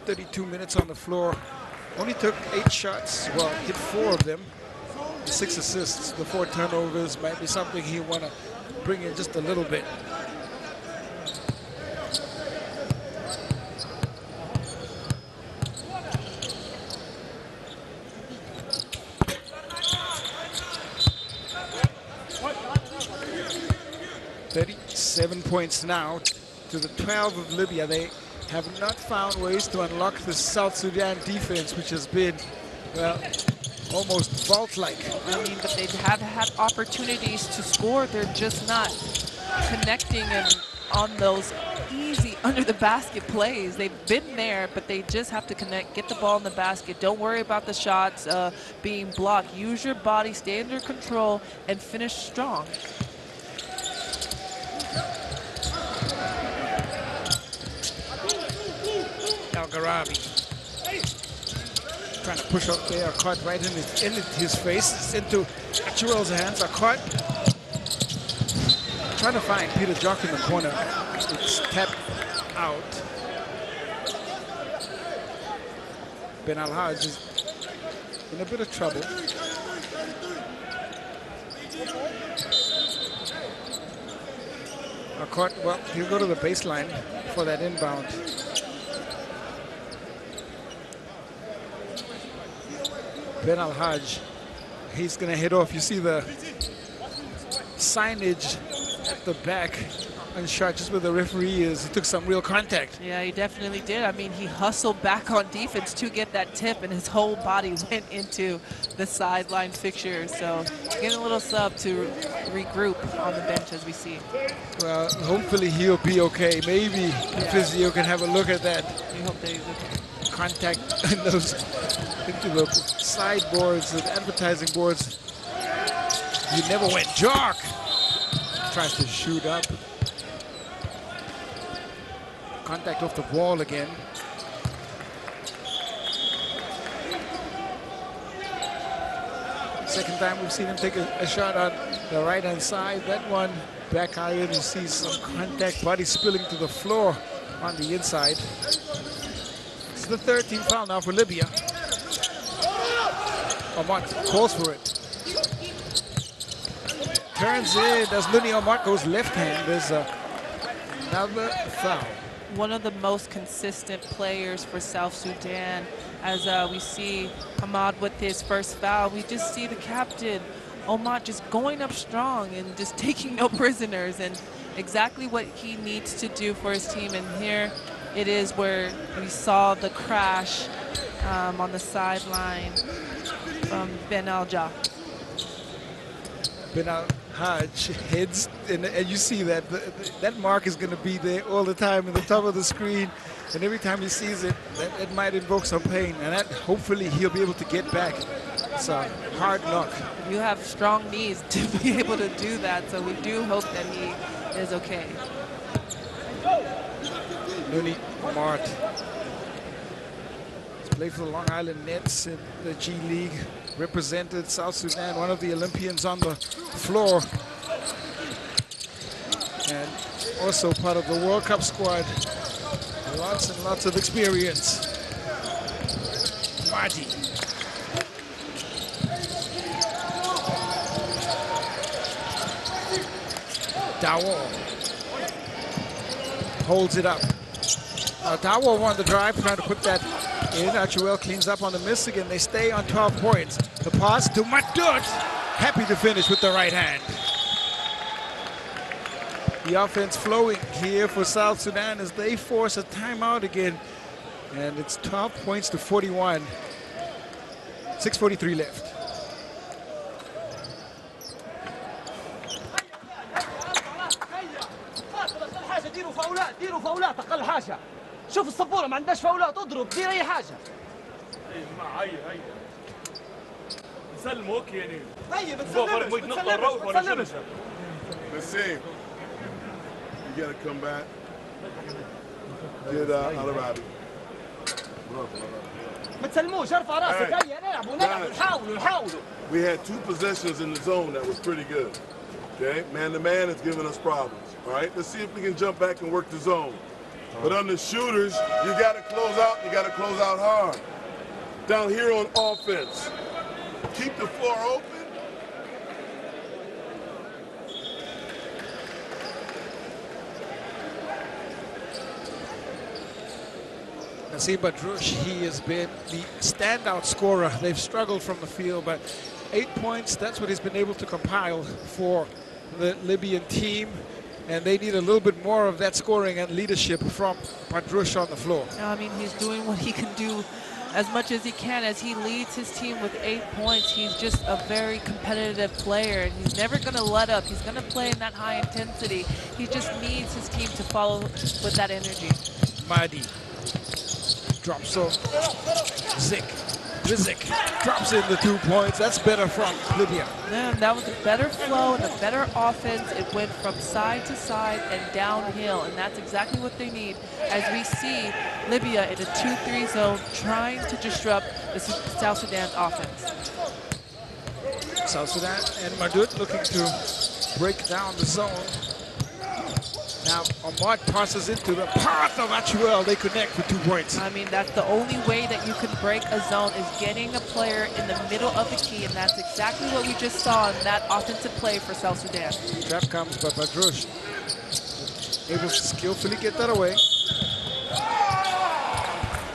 Speaker 1: 32 minutes on the floor. Only took 8 shots, well, hit 4 of them. 6 assists, the 4 turnovers might be something he want to bring in just a little bit. "37 points now to the 12 of Libya. They have not found ways to unlock the South Sudan defense, which has been, well, almost vault-like.
Speaker 2: I mean, but they have had opportunities to score. They're just not connecting and on those easy under-the-basket plays. They've been there, but they just have to connect, get the ball in the basket. Don't worry about the shots being blocked. Use your body, stay under control, and finish strong.
Speaker 1: Al-Gharabi trying to push up there, caught right in his face. It's into Achuel's hands. Caught trying to find Peter Jock in the corner. It's tapped out. Ben Al-Hajj is in a bit of trouble. Caught, well, he'll go to the baseline for that inbound. Ben Al-Hajj, he's going to hit off. You see the signage at the back unshot, just where the referee is. He took some real contact.
Speaker 2: Yeah, he definitely did. I mean, he hustled back on defense to get that tip, and his whole body went into the sideline fixture. So getting a little sub to regroup on the bench as we see.
Speaker 1: Well, hopefully he'll be okay. Maybe physio can have a look at that.
Speaker 2: We hope that he's okay.
Speaker 1: Contact in those into the sideboards, the advertising boards. You never went. Jock tries to shoot up. Contact off the wall again. Second time we've seen him take a shot on the right-hand side. That one back iron, you see some contact, body spilling to the floor on the inside. It's the 13th foul now for Libya. Ahmad calls for it. Turns in as Luni Ahmad goes left hand. There's another foul.
Speaker 2: One of the most consistent players for South Sudan. As we see Ahmad with his first foul, we just see the captain, Ahmad, just going up strong and just taking no prisoners, and exactly what he needs to do for his team. And here it is where we saw the crash on the sideline from Ben Al-Jah.
Speaker 1: Ben Al-Hajj heads, and you see that that mark is going to be there all the time in the top of the screen, and every time he sees it, that might invoke some pain, and that hopefully he'll be able to get back. It's a hard knock.
Speaker 2: You have strong knees to be able to do that, so we do hope that he is okay.
Speaker 1: Nuni Omart. He's played for the Long Island Nets in the G League, represented South Sudan, one of the Olympians on the floor, and also part of the World Cup squad. Lots and lots of experience. Marty. Dawo holds it up. Dawo won the drive, trying to put that in. Achuel cleans up on the miss again. They stay on 12 points. The pass to Madut. Happy to finish with the right hand. The offense flowing here for South Sudan as they force a timeout again. And it's 12 points to 41. 6:43 left.
Speaker 7: ديروا فاولات اقل حاجه. شوف السبوره ما عندهاش فاولات، اضرب دير اي حاجه. هيا نسلموا اوكي يعني. هيا بتسلمش.
Speaker 5: Nassim, you gotta come back. Get Al-Arabi.
Speaker 7: ما تسلموش، ارفع راسك. هيا نلعبوا نحاولوا.
Speaker 5: We had 2 possessions in the zone that was pretty good. Okay, man to man is giving us problems. All right, let's see if we can jump back and work the zone. But on the shooters, you got to close out. You got to close out hard. Down here on offense, keep the floor open.
Speaker 1: Nassim Badrouche, he has been the standout scorer. They've struggled from the field, but 8 points, that's what he's been able to compile for the Libyan team. And they need a little bit more of that scoring and leadership from Badrouche on the floor.
Speaker 2: I mean, he's doing what he can do as much as he can as he leads his team with 8 points. He's just a very competitive player, and he's never going to let up. He's going to play in that high intensity. He just needs his team to follow with that energy.
Speaker 1: Mahdi drops off. Rizik drops in the 2 points. That's better from Libya.
Speaker 2: Man, that was a better flow and a better offense. It went from side to side and downhill, and that's exactly what they need as we see Libya in a 2-3 zone trying to disrupt the South Sudan's offense.
Speaker 1: South Sudan and Madut looking to break down the zone. Now, Ahmad passes into the path of Achuel. They connect for 2 points.
Speaker 2: I mean, that's the only way that you can break a zone is getting a player in the middle of the key, and that's exactly what we just saw in that offensive play for South Sudan.
Speaker 1: Trap comes by Badrouche. Able to skillfully get that away.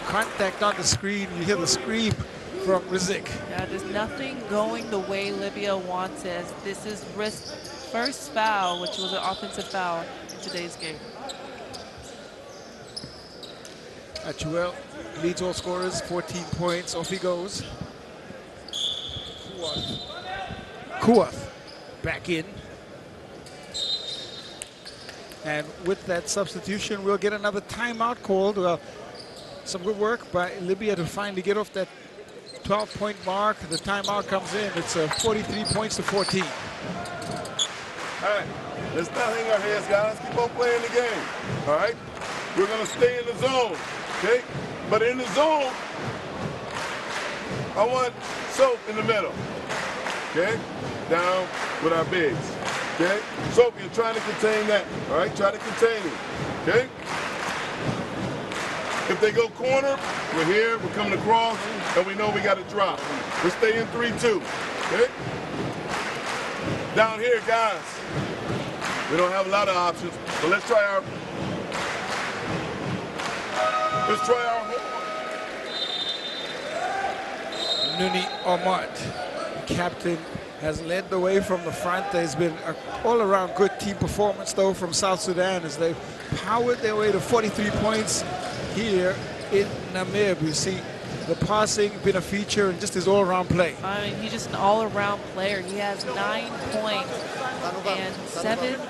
Speaker 1: Contact on the screen. You hear the scream from Rizik.
Speaker 2: Yeah, there's nothing going the way Libya wants it. This is risk first foul, which was an offensive foul in today's game.
Speaker 1: Achuel leads all scorers, 14 points. Off he goes. Kuath back in. And with that substitution, we'll get another timeout called. Well, some good work by Libya to finally get off that 12-point mark. The timeout comes in. It's 43 points to 14.
Speaker 5: All right, let's not hang our heads, guys. Let's keep on playing the game, all right? We're going to stay in the zone, okay? But in the zone, I want Soap in the middle, okay? Down with our bigs, okay? Soap, you're trying to contain that, all right? Try to contain him, okay? If they go corner, we're here, we're coming across, and we know we got to drop. We'll stay in 3-2, okay? Down here, guys, we don't have a lot of options, but let's try our horn.
Speaker 1: Nuni Omart, captain, has led the way from the front. There's been an all-around good team performance, though, from South Sudan as they've powered their way to 43 points here in Namib. We see the passing been a feature and just his all-around play.
Speaker 2: I mean, he's just an all-around player. He has 9 points and 7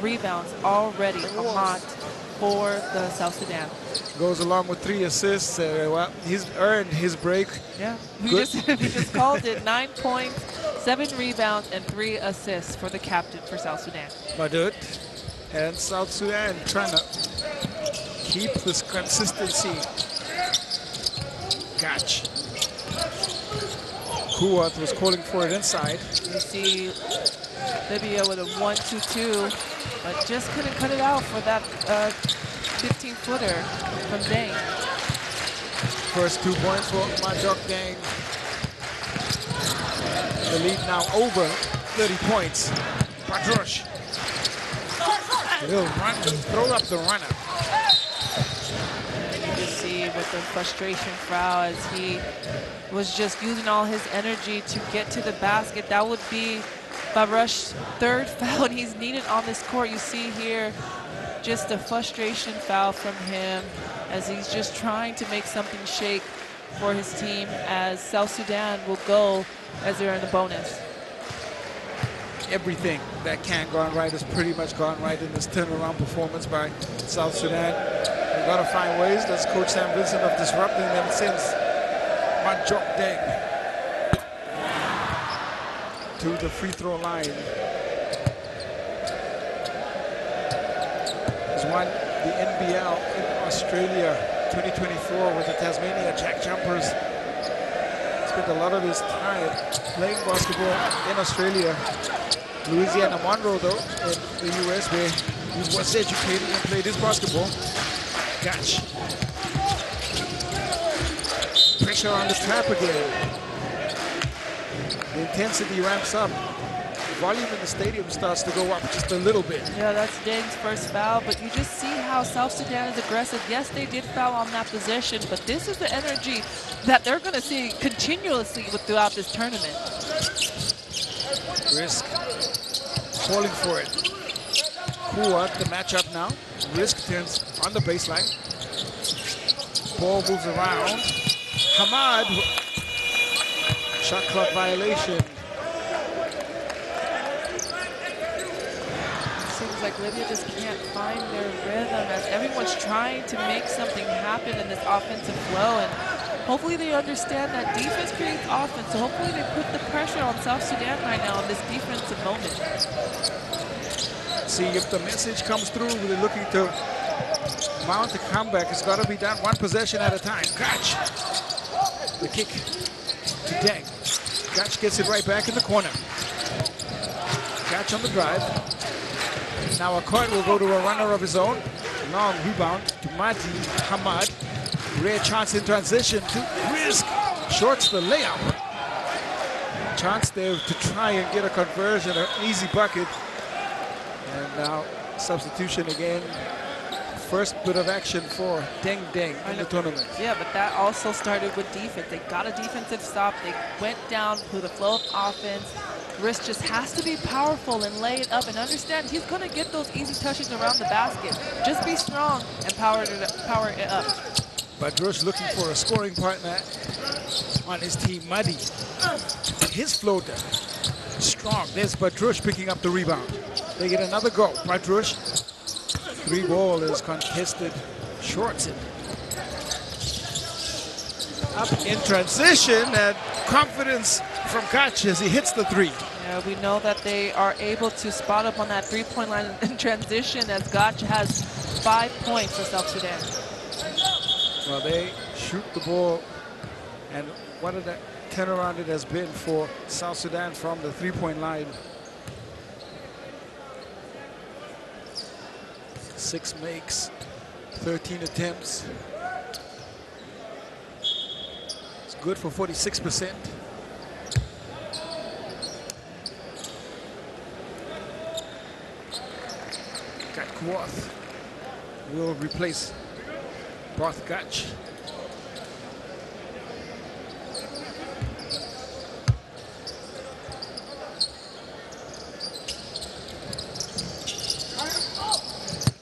Speaker 2: rebounds already, Ahmad, for the South Sudan.
Speaker 1: Goes along with 3 assists. Well, he's earned his break.
Speaker 2: Yeah, we just called it. 9 points, 7 rebounds, and 3 assists for the captain for South Sudan.
Speaker 1: Madut and South Sudan trying to keep this consistency. Gach. Kuwath was calling for it inside.
Speaker 2: You see Libya with a 1-2-2, but just couldn't cut it out for that 15-footer from Deng.
Speaker 1: First 2 points for Majok Deng. The lead now over 30 points. Badrush. Will run, throw up the runner.
Speaker 2: You see with the frustration foul as he was just using all his energy to get to the basket. That would be Badrush's 3rd foul he's needed on this court. You see here just a frustration foul from him as he's just trying to make something shake for his team as South Sudan will go as they're in the bonus.
Speaker 1: Everything that can go right has pretty much gone right in this turnaround performance by South Sudan. They've got to find ways, that's Coach Sam Vincent, of disrupting them since Majok Deng to the free throw line. He's won the NBL in Australia 2024 with the Tasmania Jack Jumpers. Spent a lot of his time playing basketball in Australia. Louisiana Monroe, though, in the US, where he was educated and played his basketball. Gach. Pressure on the trap again. The intensity ramps up. The volume in the stadium starts to go up just a little bit.
Speaker 2: Yeah, that's Deng's first foul, but you just see how South Sudan is aggressive. Yes, they did foul on that possession, but this is the energy that they're going to see continuously throughout this tournament.
Speaker 1: Risk calling for it. Kuwath, the matchup now. Risk turns on the baseline. Ball moves around. Hamad, shot clock violation.
Speaker 2: Seems like Libya just can't find their rhythm as everyone's trying to make something happen in this offensive flow, and hopefully they understand that defense creates offense, so hopefully they put the pressure on South Sudan right now in this defensive moment.
Speaker 1: See if the message comes through. They're looking to mount a comeback. It's got to be done one possession at a time. Gach. The kick to Deng. Gach gets it right back in the corner. Gach on the drive. Now Akkad will go to a runner of his own. Long rebound to Mahdi Hamad. Rare chance in transition to Risk. Shorts the layup. Chance there to try and get a conversion, an easy bucket. And now substitution again. First bit of action for Deng in the tournament.
Speaker 2: Yeah, but that also started with defense. They got a defensive stop. They went down to the flow of offense. Risk just has to be powerful and lay it up and understand he's going to get those easy touches around the basket. Just be strong and power it up.
Speaker 1: Badrush looking for a scoring partner on his team. Muddy, his floater, strong. There's Badrush picking up the rebound. They get another go. Badrush, 3-ball is contested, shorts it. Up in transition, and confidence from Gach as he hits the 3.
Speaker 2: Yeah, we know that they are able to spot up on that 3-point line in transition as Gach has 5 points for South Sudan.
Speaker 1: Well, they shoot the ball, and what a turnaround it has been for South Sudan from the 3-point line. 6 makes, 13 attempts. It's good for 46%. Got Kuwath will replace Barth Gach.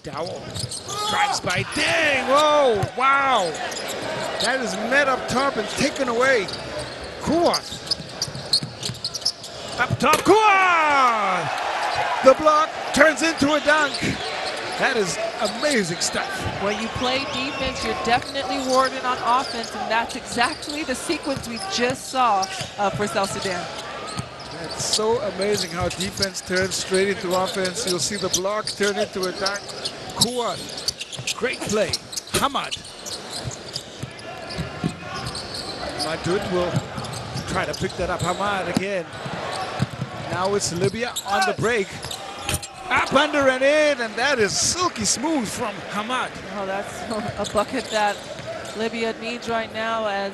Speaker 1: Dowell drives by Deng. Whoa, wow. That is met up top and taken away. Kuwath. Up top, Kuwath! The block turns into a dunk. That is amazing stuff.
Speaker 2: When you play defense, you're definitely warded on offense, and that's exactly the sequence we just saw for South Sudan.
Speaker 1: It's so amazing how defense turns straight into offense. You'll see the block turn into a dunk. Kuat, great play. Hamad. Madud will try to pick that up. Hamad again. Now it's Libya on the break. Up, under, and in, and that is silky smooth from Hamad.
Speaker 2: Oh, that's a bucket that Libya needs right now, as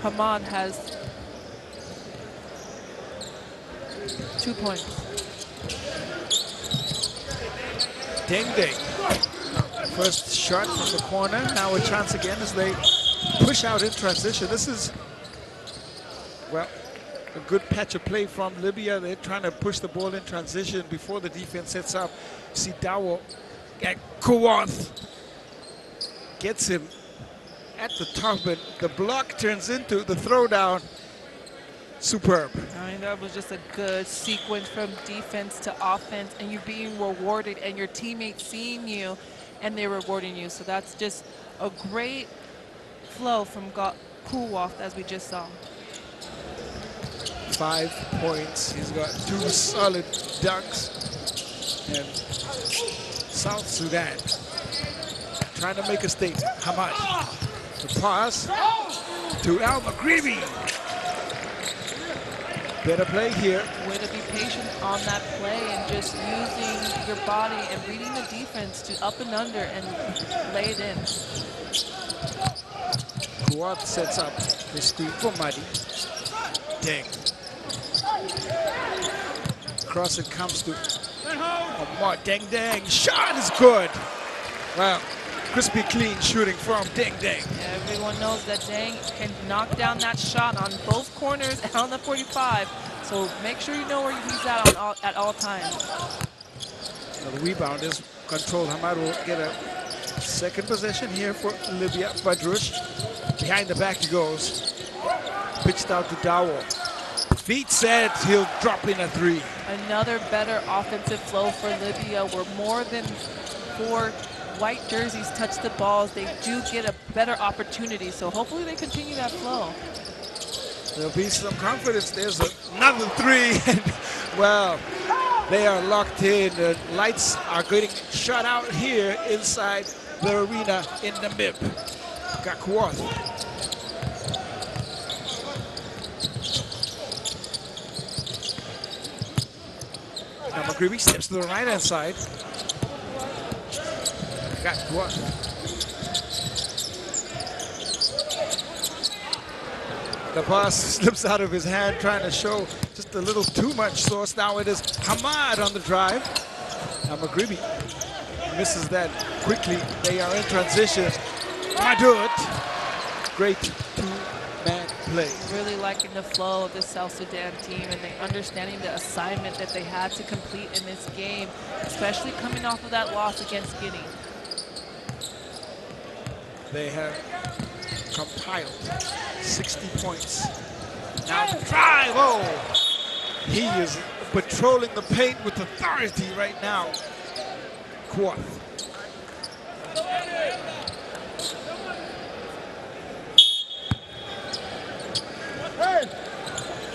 Speaker 2: Hamad has 2 points.
Speaker 1: Deng Deng. First shot from the corner. Now a chance again as they push out in transition. This is, well, a good patch of play from Libya. They're trying to push the ball in transition before the defense sets up. Sidawo at Kuwath gets him at the top, but the block turns into the throwdown. Superb.
Speaker 2: I mean, that was just a good sequence from defense to offense, and you being rewarded, and your teammates seeing you, and they're rewarding you. So that's just a great flow from Kuwath, as we just saw.
Speaker 1: 5 points. He's got 2 solid dunks. And South Sudan trying to make a statement. Hamad. The pass to Al Maghribi. Better play here.
Speaker 2: Way to be patient on that play and just using your body and reading the defense to up and under and lay it in.
Speaker 1: Kuat sets up the screen for Madi. Deng. Cross it comes to Omar. Deng Deng. Shot is good. Wow. Crispy clean shooting from Deng Deng.
Speaker 2: Yeah, everyone knows that Deng can knock down that shot on both corners and on the 45. So make sure you know where he's at all times.
Speaker 1: Now the rebound is controlled. Hamad will get a second possession here for Libya. Badrush. Behind the back he goes. Pitched out to Dawo. Feet set, he'll drop in a 3.
Speaker 2: Another better offensive flow for Libya, where more than 4 white jerseys touch the balls. They do get a better opportunity, so hopefully they continue that flow.
Speaker 1: There'll be some confidence. There's another 3, and well, they are locked in. The lights are getting shut out here inside the arena in Namib. Gakuath. Now Maghribi steps to the right-hand side. Gakuath. The pass slips out of his hand, trying to show just a little too much sauce. Now it is Hamad on the drive. Now Maghribi misses that quickly. They are in transition. Madud. Great two-man play.
Speaker 2: Really liking the flow of this South Sudan team, and they understanding the assignment that they had to complete in this game, especially coming off of that loss against Guinea.
Speaker 1: They have compiled 60 points. Now the drive, oh! He is patrolling the paint with authority right now. Kuat.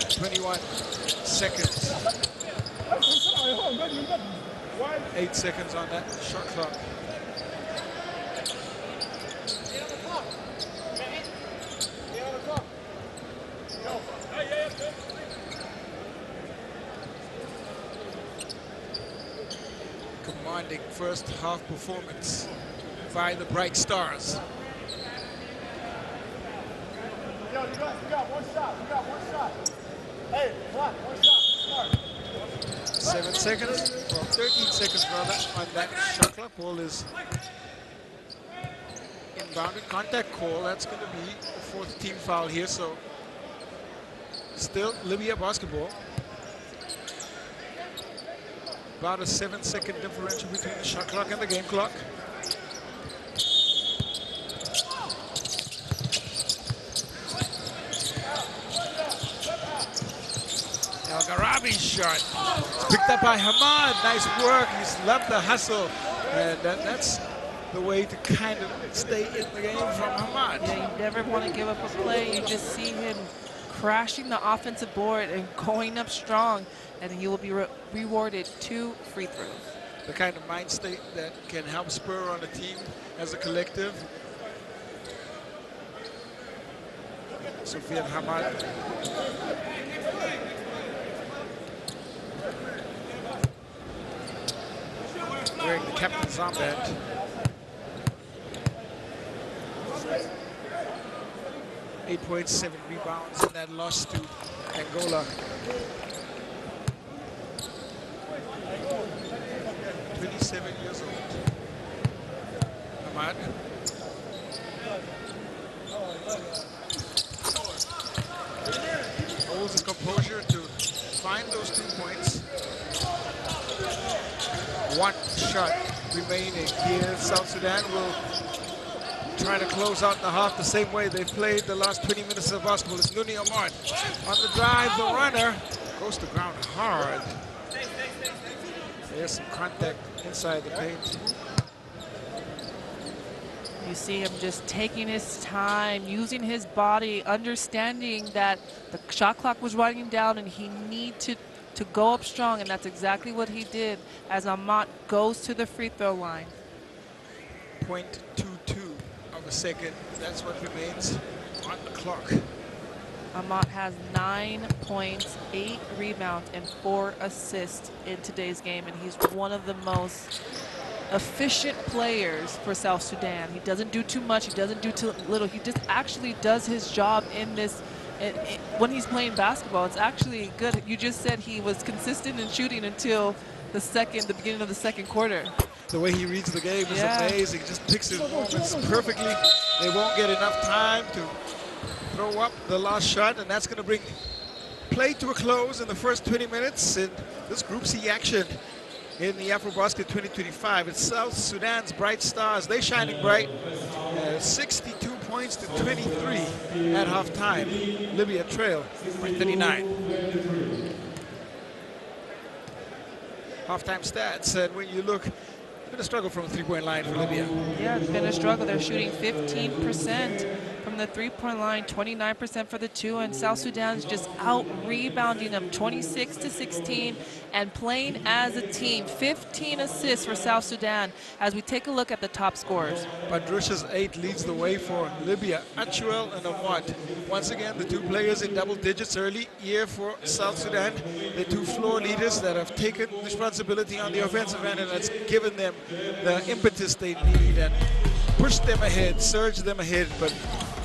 Speaker 1: 21 seconds. 8 seconds on that shot clock. Commanding first half performance by the Bright Stars.
Speaker 7: Yo, you got one shot. You got one shot. Hey, one shot. Smart.
Speaker 1: 7 seconds, well, 13 seconds rather, on that shot clock. Ball is inbounded. Contact call. That's going to be the 4th team foul here. So still Libya basketball. About a 7-second differential between the shot clock and the game clock. El Gharabi's shot. It's picked up by Hamad. Nice work. He's loved the hustle And that's the way to kind of stay in the game from Hamad.
Speaker 2: Yeah, you never want to give up a play. You just see him crashing the offensive board and going up strong, and he will be rewarded 2 free throws.
Speaker 1: The kind of mind state that can help spur on a team as a collective. Soufiane Hamad. Wearing the captain's armband. Eight points, 7 rebounds in that loss to Angola. 27 years old. Hamad. Holds his composure to find those 2 points. 1 shot remaining here. South Sudan will try to close out the half the same way they played the last 20 minutes of basketball. It's Nuni Omar on the drive. The runner goes to ground hard. There's some contact inside the paint.
Speaker 2: You see him just taking his time, using his body, understanding that the shot clock was running down and he needed to go up strong, and that's exactly what he did as Amat goes to the free throw line.
Speaker 1: 0.22 of a second. That's what remains on the clock.
Speaker 2: Amat has 9 points, 8 rebounds, and 4 assists in today's game, and he's one of the most efficient players for South Sudan. He doesn't do too much, he doesn't do too little. He just actually does his job in this. When he's playing basketball, it's actually good. You just said he was consistent in shooting until the beginning of the second quarter.
Speaker 1: The way he reads the game is amazing. He just picks his moments perfectly. They won't get enough time to throw up the last shot, and that's going to bring play to a close in the first 20 minutes in this Group C action in the AfroBasket 2025. It's South Sudan's bright stars. They shining bright. 62 points to 23 at halftime. Libya trail by 39. Halftime stats, and when you look, it's been a struggle from the three-point line for Libya.
Speaker 2: Yeah, it's been a struggle. They're shooting 15% from the three-point line, 29% for the 2, and South Sudan's just out-rebounding them 26-16 and playing as a team. 15 assists for South Sudan as we take a look at the top scorers.
Speaker 1: Badrusha's 8 leads the way for Libya. Achuel and Amat. Once again, the 2 players in double digits early year for South Sudan. The 2 floor leaders that have taken responsibility on the offensive end, and that's given them the impetus they need and pushed them ahead, surged them ahead. But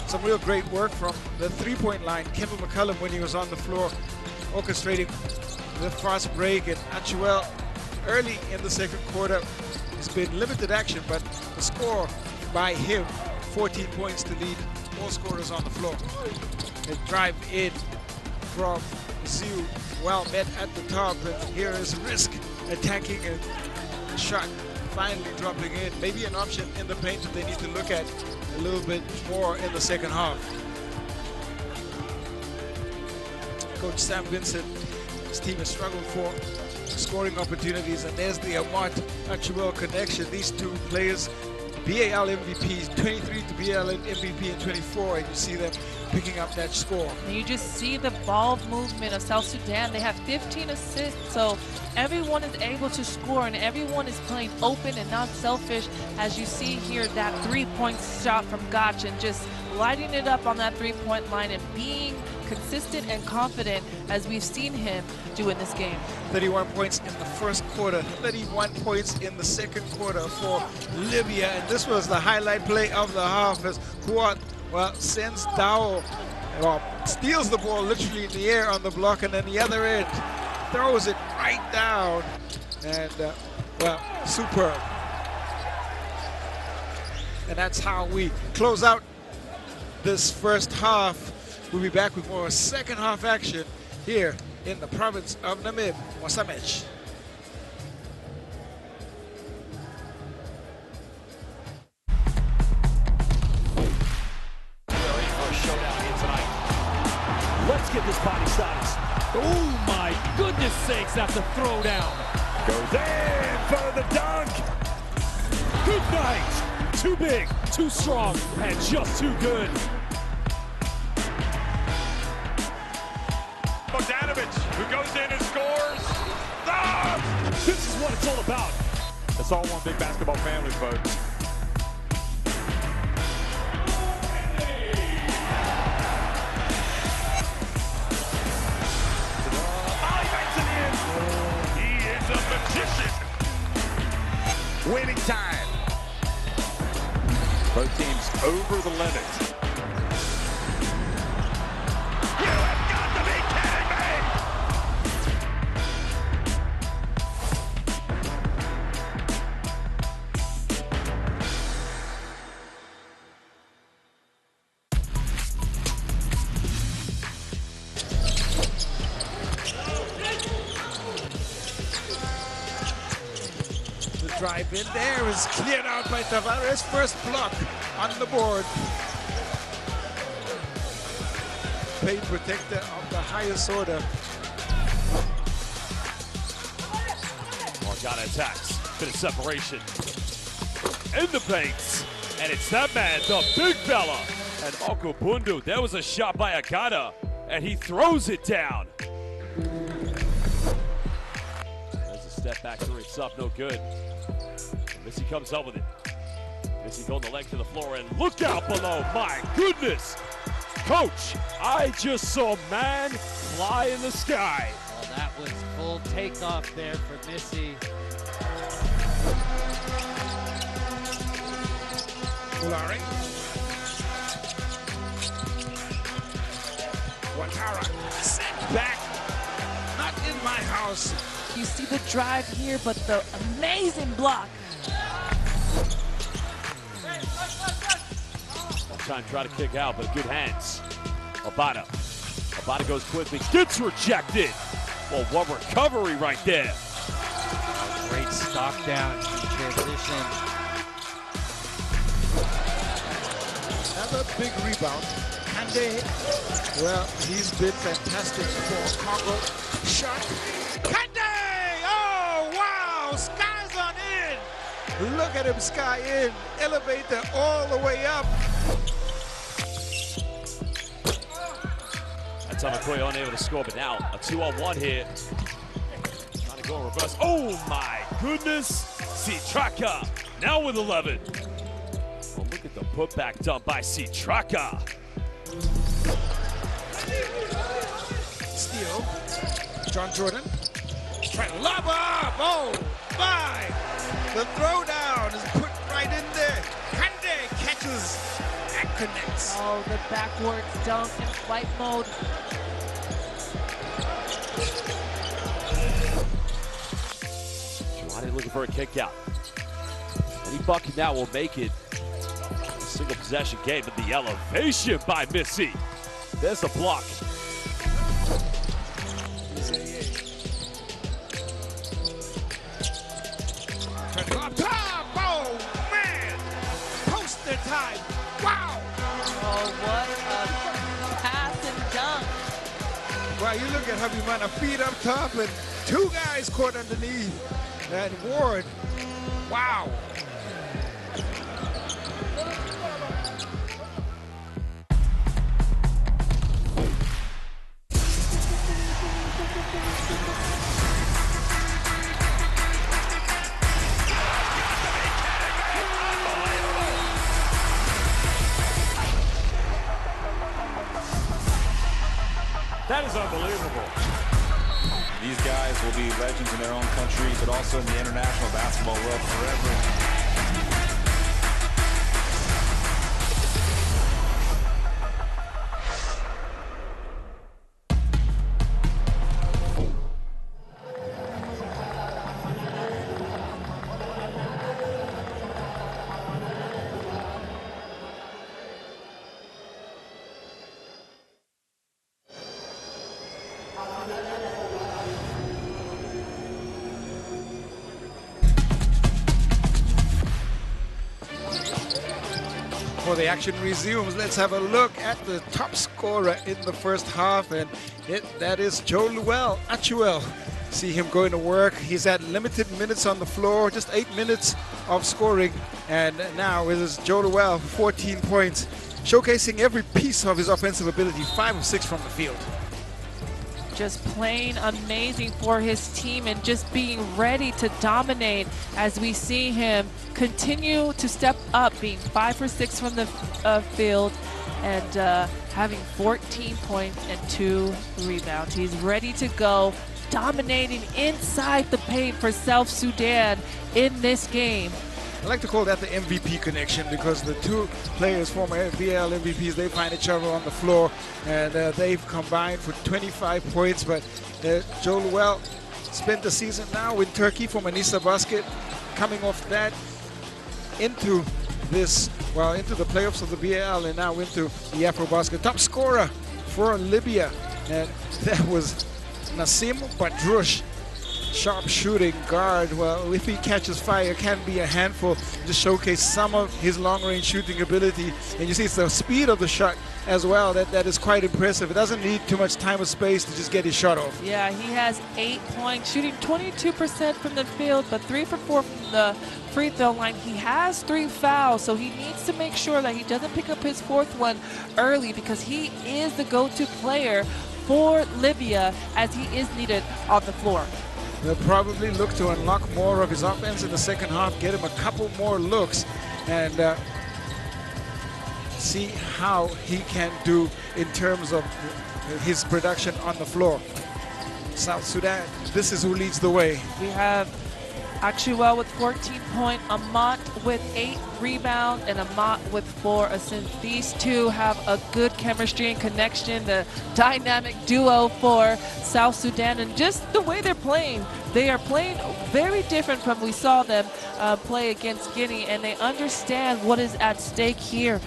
Speaker 1: some real great work from the three-point line. Kendall McCullum, when he was on the floor, orchestrating the fast break, and Achuel early in the second quarter. It's been limited action, but the score by him, 14 points to lead all scorers on the floor. A drive in from Ziu, well met at the top, and here is Risk attacking, and the shot finally dropping in. Maybe an option in the paint that they need to look at a little bit more in the second half. Coach Sam Vincent, his team has struggled for scoring opportunities, and there's the Amat-Achuel connection. These 2 players, BAL MVPs, 23 to BAL MVP in 24, and you see them picking up that score.
Speaker 2: And you just see the ball movement of South Sudan. They have 15 assists, so everyone is able to score, and everyone is playing open and not selfish. As you see here, that 3-point shot from Gach, and just lighting it up on that 3-point line and being consistent and confident as we've seen him do in this game.
Speaker 1: 31 points in the first quarter, 31 points in the second quarter for Libya, and this was the highlight play of the half as Huat, sends Dao, steals the ball literally in the air on the block, and then the other end throws it right down, and superb. And that's how we close out this first half. We'll be back with more second half action here in the province of Namib, Mosamech.
Speaker 8: Let's get this body size. Oh my goodness sakes, that's a throwdown. Goes in for the dunk. night. Too big, too strong, and just too good.
Speaker 9: Bogdanovic, who goes in and scores. Ah!
Speaker 8: This is what it's all about.
Speaker 9: It's all one big basketball family, folks. He is a magician. Winning time. Both teams over the limit. You have got to be kidding me!
Speaker 1: The drive in there is cleared out by Tavares. First block on the board. Paint protector of the highest order.
Speaker 8: Morgana attacks. Bit of separation. In the paint. And it's that man, the big fella. And Okubundu, there was a shot by Agata. And he throws it down. There's a step back three. It's up, no good. Missy comes up with it. Missy going the leg to the floor, and look out below. My goodness. Coach, I just saw man fly in the sky.
Speaker 10: Well, that was full takeoff there for Missy.
Speaker 1: Larry. Watara sent back. Not in my house.
Speaker 2: You see the drive here, but the amazing block.
Speaker 8: Try to kick out, but good hands. Abata. Abata goes quickly, gets rejected. Well, what recovery right there.
Speaker 10: Great stock down in transition.
Speaker 1: Another big rebound. Kande, well, he's been fantastic for Congo. Shot. Kande! Oh, wow! Sky's on in! Look at him, sky in. Elevator all the way up.
Speaker 8: Tamakoya unable to score, but now a 2-on-1 here. Trying to go in reverse. Oh my goodness! Citraka now with 11. Oh, look at the putback done by Citraka.
Speaker 1: Steal. John Jordan. Trying to lob up. Oh, my. The throwdown is put right in there. Kande catches and connects.
Speaker 2: Oh, the backwards dunk in flight mode.
Speaker 8: Giovanni looking for a kick out. Any bucket now will make it a single possession game, but the elevation by Missy. There's the block.
Speaker 1: Trying to go up top. Oh, man. Poster time. Wow.
Speaker 2: Oh, what a pass and dunk.
Speaker 1: Wow, you look at how he might have feet up top and two guys caught underneath. That Ward. Wow.
Speaker 8: That is unbelievable.
Speaker 11: These guys will be legends in their own country, but also in the international basketball world forever.
Speaker 1: Before the action resumes, let's have a look at the top scorer in the first half, and that is Joe Achuel. See him going to work. He's had limited minutes on the floor, just 8 minutes of scoring. And now it is Joe Llewellyn, 14 points, showcasing every piece of his offensive ability, 5 of 6 from the field.
Speaker 2: Just playing amazing for his team and just being ready to dominate as we see him continue to step up, being 5 for 6 from the field and having 14 points and 2 rebounds. He's ready to go, dominating inside the paint for South Sudan in this game.
Speaker 1: I like to call that the MVP connection, because the two players, former BL MVPs, they find each other on the floor, and they've combined for 25 points. But Joe Llewellyn spent the season now in Turkey for Manisa Basket, coming off that into this, well, into the playoffs of the BL and now into the AfroBasket. Top scorer for Libya, and that was Nassim Badrouche. Sharp shooting guard. Well, if he catches fire, can be a handful. Just showcase some of his long-range shooting ability, and you see it's the speed of the shot as well that is quite impressive. It doesn't need too much time or space to just get his shot off.
Speaker 2: Yeah, he has 8 points, shooting 22% from the field, but 3 for 4 from the free throw line. He has 3 fouls, so he needs to make sure that he doesn't pick up his 4th one early, because he is the go-to player for Libya as he is needed on the floor.
Speaker 1: They'll probably look to unlock more of his offense in the second half, get him a couple more looks, and see how he can do in terms of his production on the floor. South Sudan, this is who leads the way.
Speaker 2: We have Actuel with 14 points, Amat with 8 rebounds, and Amat with 4 assists. These two have a good chemistry and connection, the dynamic duo for South Sudan, and just the way they're playing. They are playing very different from we saw them play against Guinea, and they understand what is at stake here.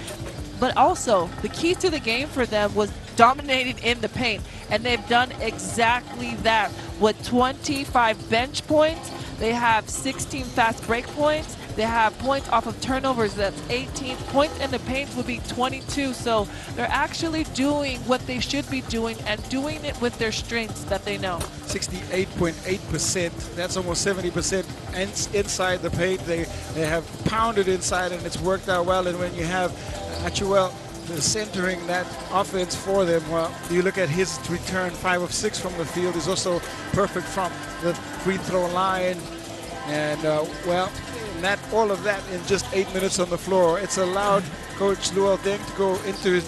Speaker 2: But also, the key to the game for them was dominating in the paint, and they've done exactly that. With 25 bench points, they have 16 fast break points. They have points off of turnovers, that's 18. Points in the paint would be 22. So they're actually doing what they should be doing and doing it with their strengths that they know.
Speaker 1: 68.8%, that's almost 70% inside the paint. They have pounded inside, and it's worked out well. And when you have Actuel centering that offense for them, well, you look at his return, 5 of 6 from the field. He's also perfect from the free throw line, and well, all of that in just 8 minutes on the floor. It's allowed Coach Luol Deng to go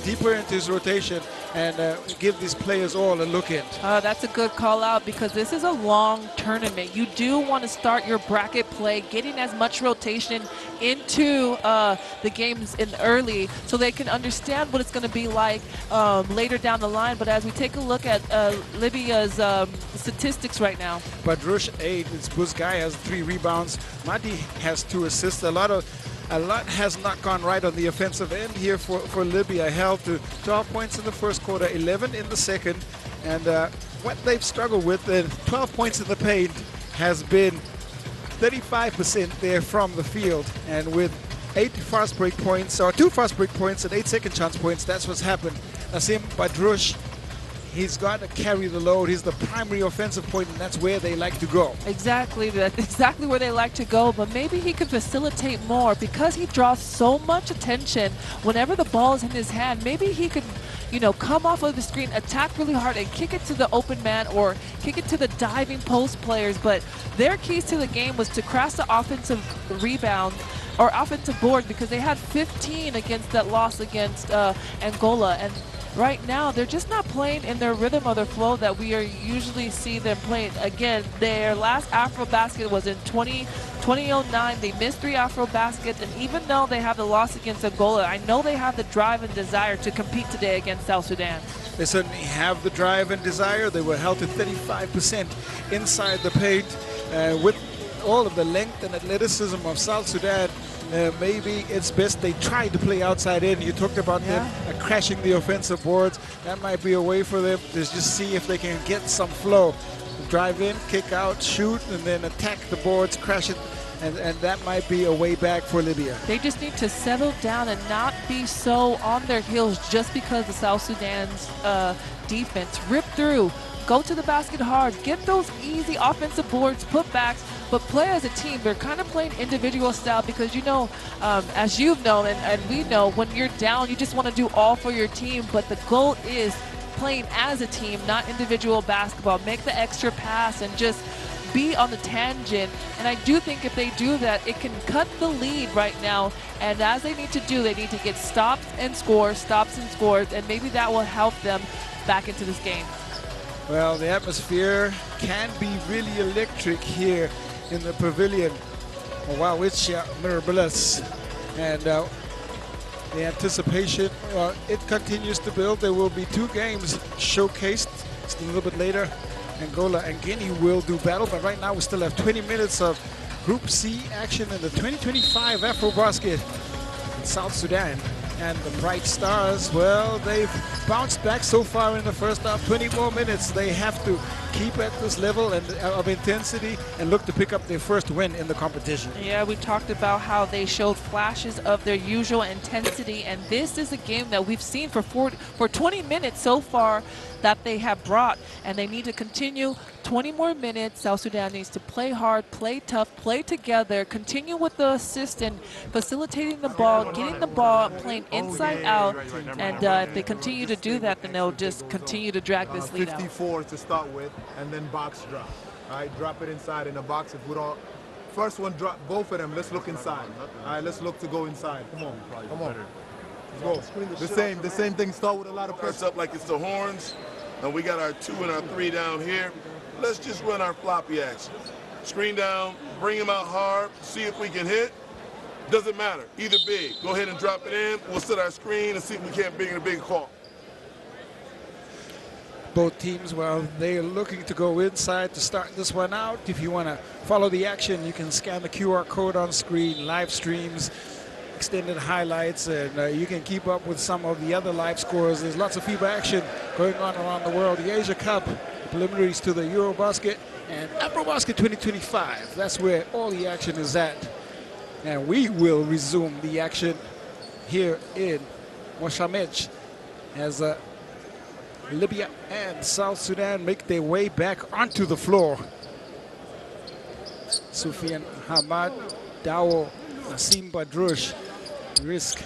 Speaker 1: deeper into his rotation and give these players all a look in.
Speaker 2: That's a good call out, because this is a long tournament. You do want to start your bracket play, getting as much rotation into the games in early, so they can understand what it's going to be like later down the line. But as we take a look at Libya's statistics right now.
Speaker 1: Badrouche 8, it's Buzgai has 3 rebounds, Mahdi has 2 assists. A lot has not gone right on the offensive end here for Libya. Held to 12 points in the first quarter, 11 in the second, and what they've struggled with, 12 points in the paint, has been 35% there from the field, and with 8 fast break points, or 2 fast break points and 8 second chance points, that's what's happened. Nassim Badrouche, he's got to carry the load. He's the primary offensive point, and that's where they like to go.
Speaker 2: Exactly, that's exactly where they like to go, but maybe he could facilitate more, because he draws so much attention whenever the ball is in his hand. Maybe he could, you know, come off of the screen, attack really hard, and kick it to the open man or kick it to the diving post players. But their keys to the game was to crash the offensive rebound or offensive board, because they had 15 against that loss against Angola. And right now, they're just not playing in their rhythm or their flow that we usually see them playing. Again, their last AfroBasket was in 2009. They missed 3 AfroBaskets, and even though they have the loss against Angola, I know they have the drive and desire to compete today against South Sudan.
Speaker 1: They certainly have the drive and desire. They were held to 35% inside the paint. With all of the length and athleticism of South Sudan, maybe it's best they try to play outside in. You talked about them crashing the offensive boards. That might be a way for them to just see if they can get some flow. Drive in, kick out, shoot, and then attack the boards, crash it and that might be a way back for Libya.
Speaker 2: They just need to settle down and not be so on their heels just because the South Sudan's defense rip through, go to the basket hard, get those easy offensive boards, putbacks, but play as a team. They're kind of playing individual style because, you know, as you've known and we know, when you're down, you just want to do all for your team, but the goal is playing as a team, not individual basketball. Make the extra pass and just be on the tangent, and I do think if they do that, it can cut the lead right now, and as they need to do, they need to get stops and scores, and maybe that will help them back into this game.
Speaker 1: Well, the atmosphere can be really electric here in the pavilion. Wow, it's Mirabilis, and the anticipation, it continues to build. There will be 2 games showcased just a little bit later. Angola and Guinea will do battle, but right now we still have 20 minutes of Group C action in the 2025 AfroBasket in South Sudan. And the Bright Stars, well, they've bounced back so far in the first half. 20 more minutes. They have to keep at this level of intensity and look to pick up their first win in the competition.
Speaker 2: Yeah, we talked about how they showed flashes of their usual intensity, and this is a game that we've seen for 20 minutes so far that they have brought, and they need to continue 20 more minutes. South Sudan needs to play hard, play tough, play together, continue with the assist and facilitating the ball, getting the ball, playing inside out, and if they continue to do that, then they'll just continue to drag this lead out.
Speaker 4: 54 to start with, and then box drop. All right, drop it inside in the box. If we don't, first one drop, both of them. Let's look inside. All right, let's look to go inside. Come on, come on. Let's go. The same thing. Start with a lot of press
Speaker 5: up like it's the horns, and we got our 2 and our 3 down here. Let's just run our floppy action. Screen down, bring him out hard, see if we can hit. Doesn't matter, either big. Go ahead and drop it in. We'll set our screen and see if we can't bring in a big call.
Speaker 1: Both teams, well, they're looking to go inside to start this one out. If you want to follow the action, you can scan the QR code on screen, live streams, extended highlights, and you can keep up with some of the other live scores. There's lots of FIBA action going on around the world. The Asia Cup, preliminaries to the EuroBasket, and AfroBasket 2025. That's where all the action is at. And we will resume the action here in Mohammed as Libya and South Sudan make their way back onto the floor. Soufiane Hamad, Dawo, Nassim Badrouche, Risk,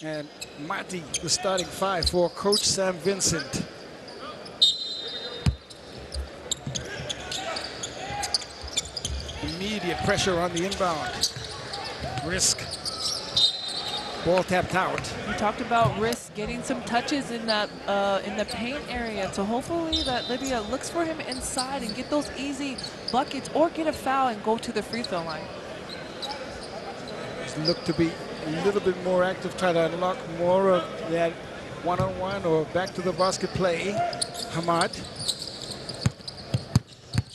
Speaker 1: and Mati, the starting 5 for Coach Sam Vincent. Immediate pressure on the inbound. Risk. Ball tapped out.
Speaker 2: We talked about Risk getting some touches in that in the paint area, so hopefully that Libya looks for him inside and get those easy buckets or get a foul and go to the free throw line.
Speaker 1: Just look to be a little bit more active, try to unlock more of that one-on-one or back to the basket play. Hamad.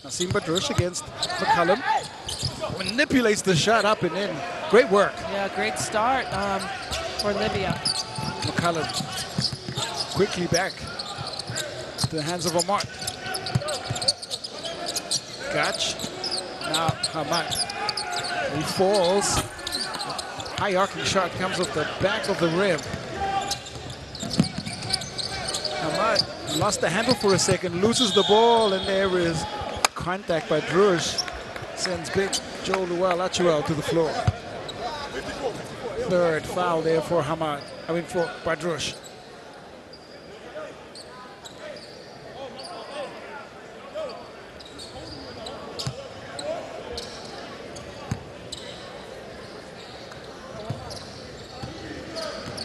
Speaker 1: Nassim Badrouche against McCullum. Manipulates the shot up and in. Great work.
Speaker 2: Yeah, great start for Libya.
Speaker 1: McCullum quickly back to the hands of Ahmad. Catch. Now Hamad. He falls. High arcing shot comes off the back of the rim. Hamad lost the handle for a second, loses the ball, and there is contact by Drush. Sends big Joe Lual-Achuel to the floor. Third foul there for Hamad. For Badrouche.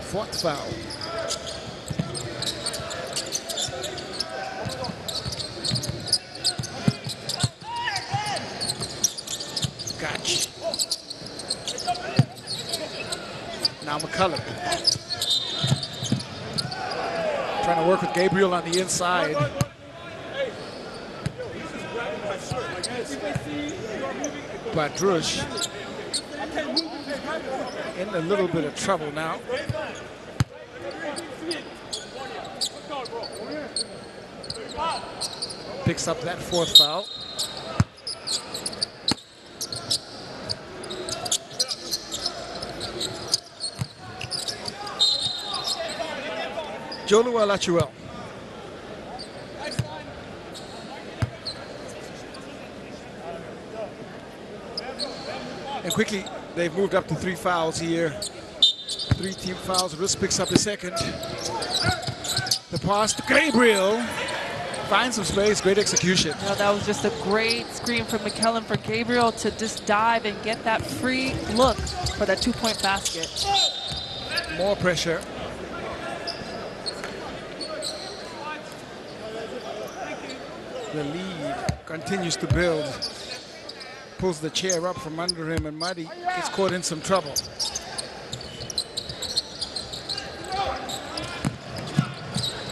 Speaker 1: Fourth foul. Catch. Now McCullum. Trying to work with Gabriel on the inside. Badrouche in a little bit of trouble now. Picks up that fourth foul. Jolua Lachuel. And quickly, they've moved up to 3 fouls here. 3 team fouls. Russ picks up the second. The pass to Gabriel. Finds some space, great execution.
Speaker 2: You know, that was just a great screen from McCallum for Gabriel to just dive and get that free look for that 2-point basket.
Speaker 1: More pressure. The lead continues to build. Pulls the chair up from under him, and Muddy gets caught in some trouble.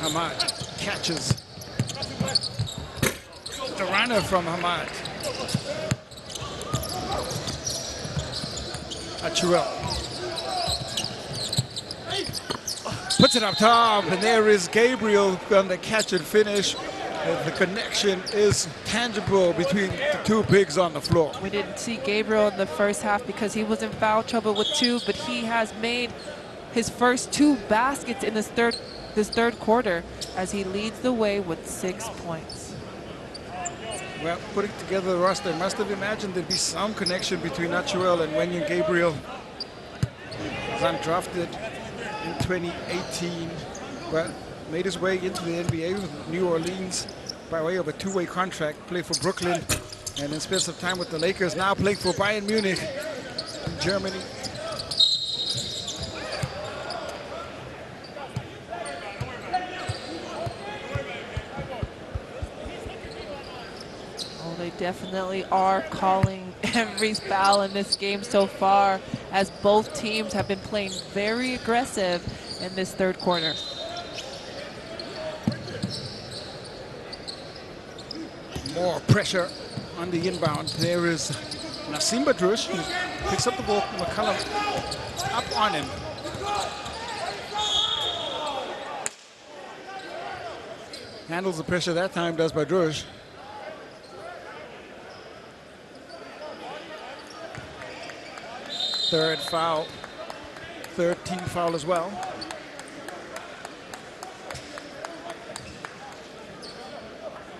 Speaker 1: Hamad catches the runner from Hamad. Achuel puts it up top, and there is Gabriel on the catch and finish. The connection is tangible between the two bigs on the floor.
Speaker 2: We didn't see Gabriel in the first half because he was in foul trouble with 2, but he has made his first 2 baskets in this third quarter as he leads the way with 6 points.
Speaker 1: Well, putting together the roster, must have imagined there'd be some connection between Achuel and Wenyen Gabriel. He was undrafted in 2018, but made his way into the NBA with New Orleans by way of a 2-way contract, played for Brooklyn, and then spent some time with the Lakers, now playing for Bayern Munich in Germany.
Speaker 2: Oh, they definitely are calling every foul in this game so far, as both teams have been playing very aggressive in this third quarter.
Speaker 1: More pressure on the inbound. There is Nassim Badrush, who picks up the ball. McCallum up on him. Handles the pressure that time, does Badrush. Third foul. Third team foul as well.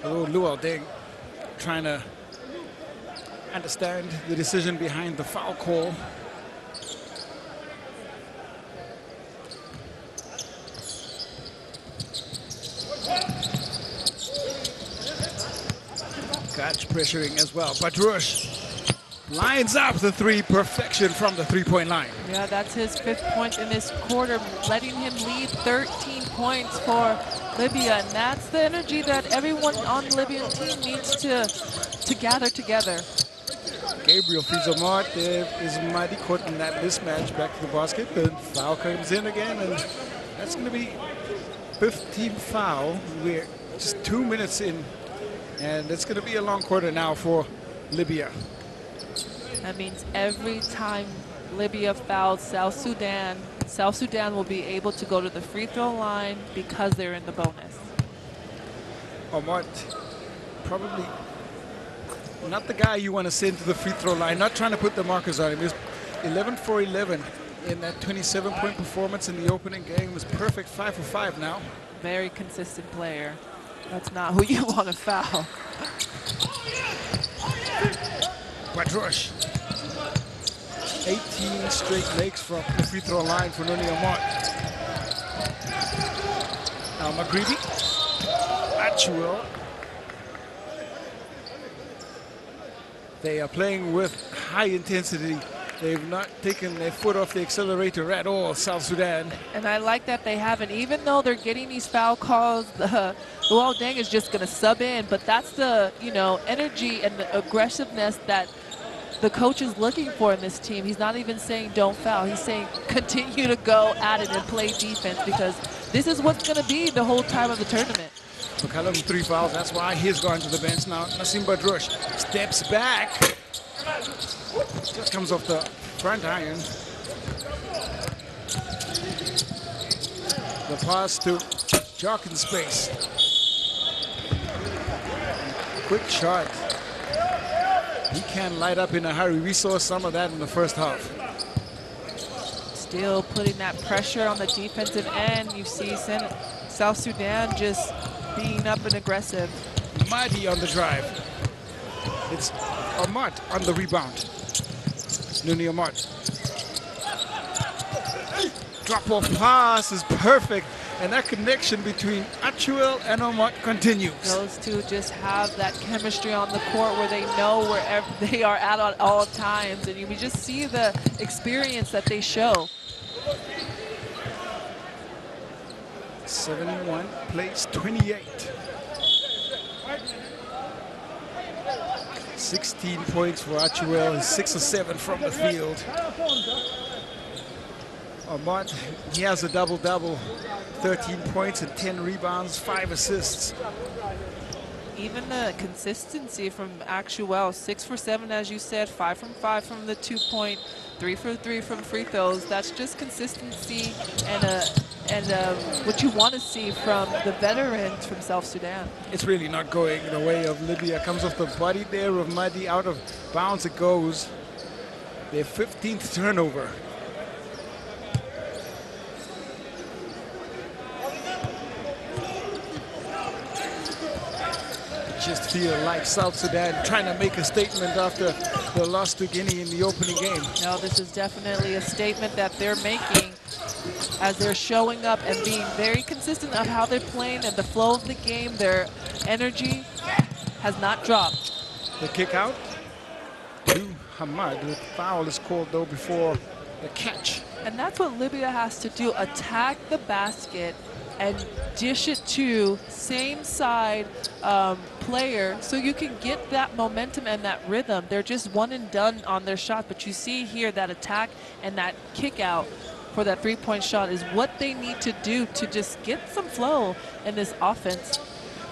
Speaker 1: Luol Deng trying to understand the decision behind the foul call. Catch pressuring as well. Badrush lines up the 3, perfection from the 3-point line.
Speaker 2: Yeah, that's his 5th point in this quarter, letting him lead 13 points for Libya, and that's the energy that everyone on the Libyan team needs to gather together.
Speaker 1: Gabriel Fizomart, there is Madi caught in that mismatch back to the basket. The foul comes in again, and that's going to be 15th foul. We're just 2 minutes in, and it's going to be a long quarter now for Libya.
Speaker 2: That means every time Libya fouls South Sudan will be able to go to the free throw line because they're in the bonus.
Speaker 1: Omot, probably not the guy you want to send to the free throw line, not trying to put the markers on him. He's 11 for 11 in that 27-point performance in the opening game. Was perfect, 5 for 5 now.
Speaker 2: Very consistent player. That's not who you want to foul.
Speaker 1: Badrush. 18 straight makes from the free throw line for Nuni Omot. Now Magribi. Achuel. They are playing with high intensity. They've not taken their foot off the accelerator at all, South Sudan.
Speaker 2: And I like that they haven't. Even though they're getting these foul calls, Luol Deng is just going to sub in. But that's the, energy and the aggressiveness that the coach is looking for in this team. He's not even saying don't foul. He's saying continue to go at it and play defense, because this is what's going to be the whole time of the tournament.
Speaker 1: McCallum 3 fouls. That's why he's going to the bench now. Nassim Badrush steps back. Just comes off the front iron. The pass to Jock in space. Quick shot. He can light up in a hurry. We saw some of that in the first half.
Speaker 2: Still putting that pressure on the defensive end. You see South Sudan just being up and aggressive.
Speaker 1: Mahdi on the drive. It's Ahmad on the rebound. Nuni Ahmad. Drop-off pass is perfect. And that connection between Achuel and Ahmad continues.
Speaker 2: Those two just have that chemistry on the court where they know wherever they are at all times. And we just see the experience that they show.
Speaker 1: 71 plays 28. 16 points for Achuel, and 6 or 7 from the field. Ahmad, he has a double-double, 13 points and 10 rebounds, 5 assists.
Speaker 2: Even the consistency from Achuel, 6 for 7, as you said, 5 from 5 from the 2-point, 3 for 3 from free throws. That's just consistency and what you want to see from the veterans from South Sudan.
Speaker 1: It's really not going the way of Libya. Comes off the body there of Mahdi, out of bounds it goes. Their 15th turnover. Just feel like South Sudan trying to make a statement after the loss to Guinea in the opening game.
Speaker 2: No, this is definitely a statement that they're making as they're showing up and being very consistent of how they're playing and the flow of the game. Their energy has not dropped.
Speaker 1: The kick out to Hamad. The foul is called though before the catch.
Speaker 2: And that's what Libya has to do, attack the basket and dish it to same side player so you can get that momentum and that rhythm. They're just one and done on their shot, but you see here that attack and that kick out for that three-point shot is what they need to do to just get some flow in this offense.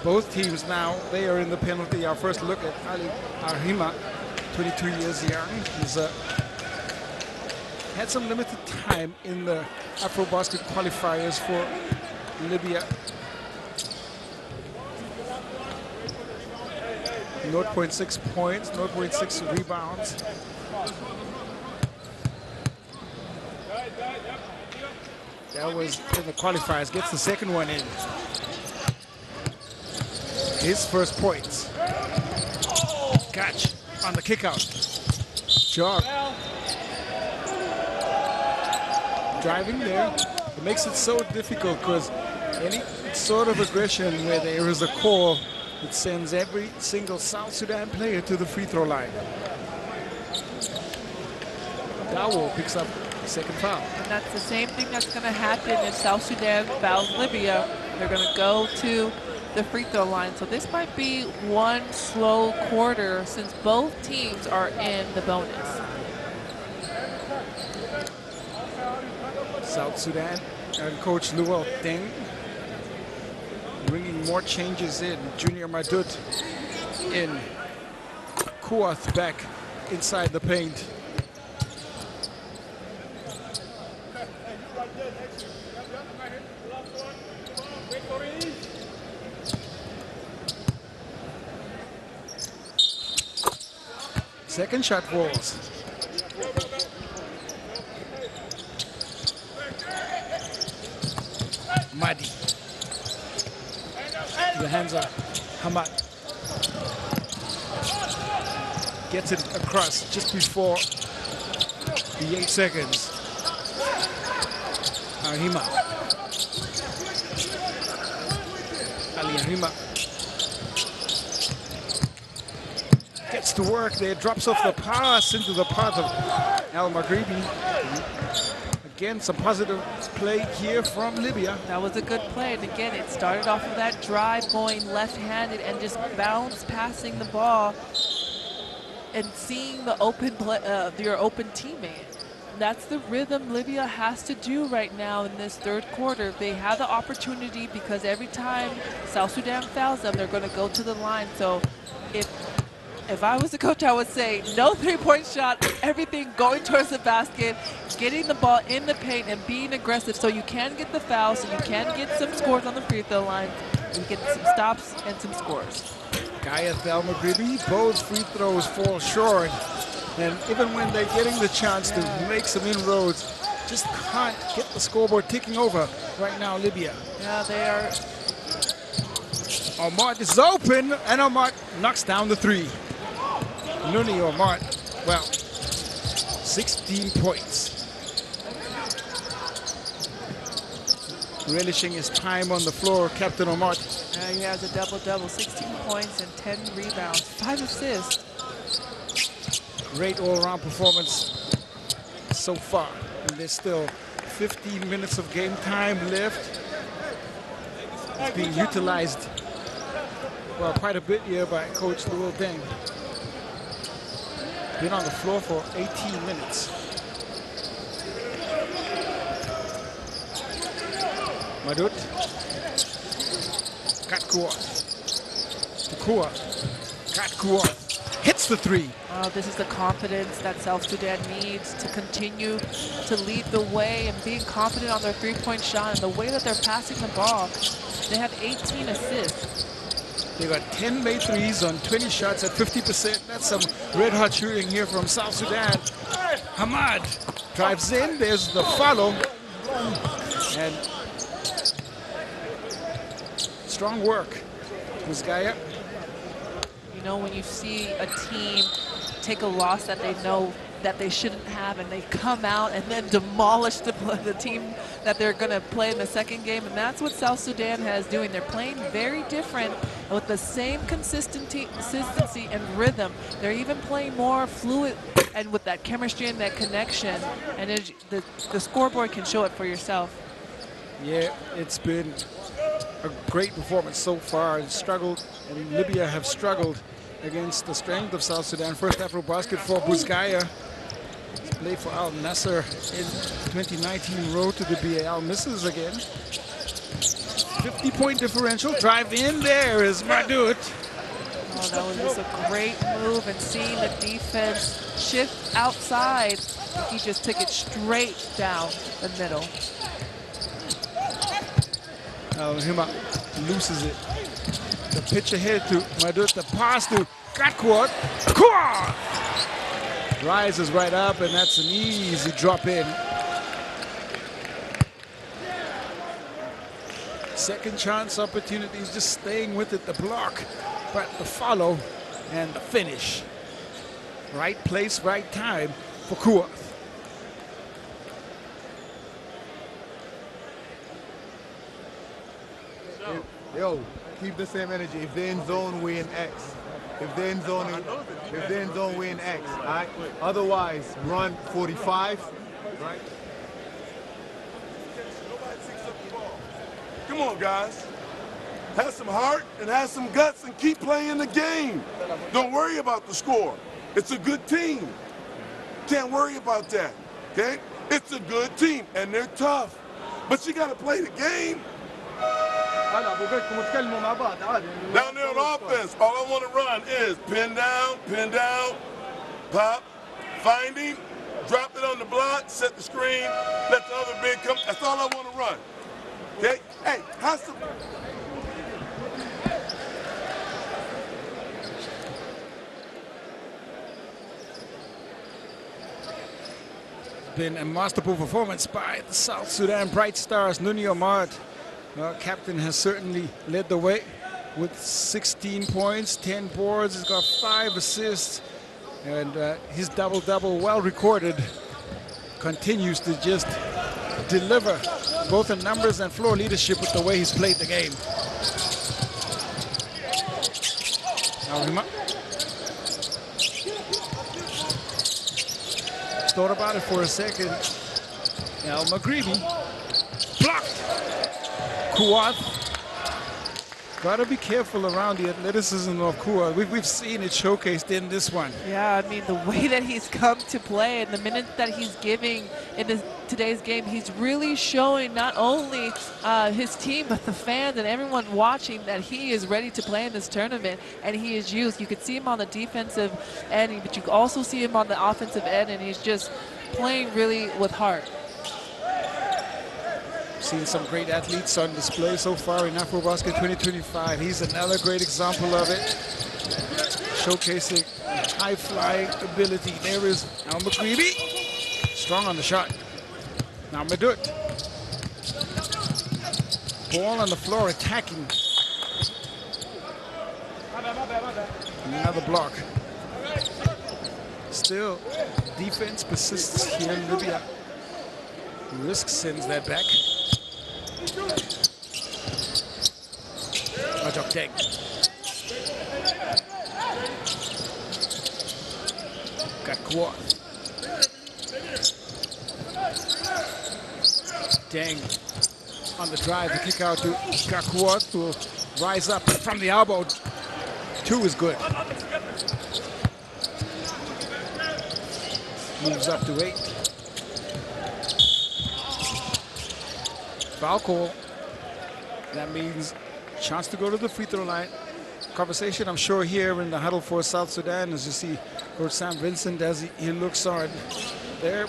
Speaker 1: Both teams now, they are in the penalty. Our first look at Ali Arhima, 22 years young. He's had some limited time in the AfroBasket qualifiers for Libya. 0.6 points, 0.6 rebounds. That was in the qualifiers, gets the second one in. His first points. Catch on the kick out. Jog. Driving there. It makes it so difficult because any sort of aggression where there is a call, it sends every single South Sudan player to the free throw line. Dawo picks up the second foul.
Speaker 2: And that's the same thing that's going to happen if South Sudan fouls Libya. They're going to go to the free throw line. So this might be one slow quarter since both teams are in the bonus.
Speaker 1: South Sudan and Coach Luol Deng bringing more changes in. Junior Madut in. Kuath back inside the paint. Second shot falls. Mahdi. The hands are Hamad. Gets it across just before the 8 seconds. Arhima. Ali Arhima. Gets to work there, drops off the pass into the path of Al Maghribi. Again, some positive play here from Libya.
Speaker 2: That was a good play, and again, it started off with that drive going left-handed and just bounce passing the ball and seeing the open your open teammate. That's the rhythm Libya has to do right now in this third quarter. They have the opportunity because every time South Sudan fouls them, they're going to go to the line. So if I was a coach, I would say no three-point shot, everything going towards the basket, getting the ball in the paint and being aggressive so you can get the foul, so you can get some scores on the free throw line, and get some stops and some scores.
Speaker 1: Gayat Al Maghribi, both free throws fall short. And even when they're getting the chance to make some inroads, just can't get the scoreboard ticking over right now, Libya.
Speaker 2: Yeah, they are.
Speaker 1: Ahmad is open, and Ahmad knocks down the three. Nuni Ahmad, well, 16 points. Relishing his time on the floor, Captain Ahmad.
Speaker 2: He has a double-double, 16 points and 10 rebounds, 5 assists.
Speaker 1: Great all-around performance so far. And there's still 15 minutes of game time left. It's being utilized, well, quite a bit here by Coach Luol Deng. Been on the floor for 18 minutes. Madut. Katkua. Takua. Katkua. Hits the three.
Speaker 2: This is the confidence that South Sudan needs to continue to lead the way and being confident on their three-point shot and the way that they're passing the ball. They have 18 assists.
Speaker 1: They got 10 made threes on 20 shots at 50%. That's some red-hot shooting here from South Sudan. Hamad drives in. There's the follow. And strong work. Muzgaya.
Speaker 2: You know, when you see a team take a loss that they know that they shouldn't have, and they come out and then demolish the team that they're going to play in the second game, and that's what South Sudan has doing. They're playing very different with the same consistency and rhythm. They're even playing more fluid and with that chemistry and that connection, and the scoreboard can show it for yourself.
Speaker 1: Yeah, it's been a great performance so far. Struggled, and Libya have struggled against the strength of South Sudan. First AfroBasket for Buzgaya. Played for Al Nasser in 2019. Road to the BAL, misses again. 50-point differential. Drive in. There is Madut.
Speaker 2: Oh, that was just a great move, and seeing the defense shift outside, he just took it straight down the middle.
Speaker 1: Hima loses it. The pitch ahead to Madut. The pass to Katkua. Rises right up, and that's an easy drop in. Second chance opportunities, just staying with it, the block, but the follow and the finish. Right place, right time for Kua.
Speaker 4: Yo, keep the same energy. If they're in zone, we in X. If they're in zone, we in X. All right. Otherwise, run 45. Right.
Speaker 5: Come on, guys. Have some heart and have some guts and keep playing the game. Don't worry about the score. It's a good team. Can't worry about that. Okay? It's a good team and they're tough. But you got to play the game. Down there on offense, all I want to run is pin down, pop, find him, drop it on the block, set the screen, let the other big come. That's all I want to run. Okay? Hey, how's the...
Speaker 1: Been a masterful performance by the South Sudan Bright Stars. Nuni Ahmad, captain, has certainly led the way with 16 points, 10 boards. He's got 5 assists, and his double-double, well recorded, continues to just deliver both in numbers and floor leadership with the way he's played the game. Thought about it for a second. Al Maghribi blocked. Kuat. Gotta be careful around the athleticism of Kuat. We've seen it showcased in this one.
Speaker 2: Yeah, I mean, the way that he's come to play and the minutes that he's giving in today's game, he's really showing not only his team, but the fans and everyone watching that he is ready to play in this tournament, and he is used. You could see him on the defensive end, but you can also see him on the offensive end, and he's just playing really with heart.
Speaker 1: Seen some great athletes on display so far in AfroBasket 2025. He's another great example of it, showcasing high-flying ability. There is Al Maghribi, strong on the shot. Now Madut. Ball on the floor, attacking. Another block. Still, defense persists here in Libya. Risk sends that back. Majok Deng. Got Kuat. Deng on the drive, the kick out to Gakuat, who will rise up from the elbow. 2 is good. Moves up to 8. Foul call. That means chance to go to the free throw line. Conversation, I'm sure, here in the huddle for South Sudan, as you see Coach Sam Vincent as he looks on. They're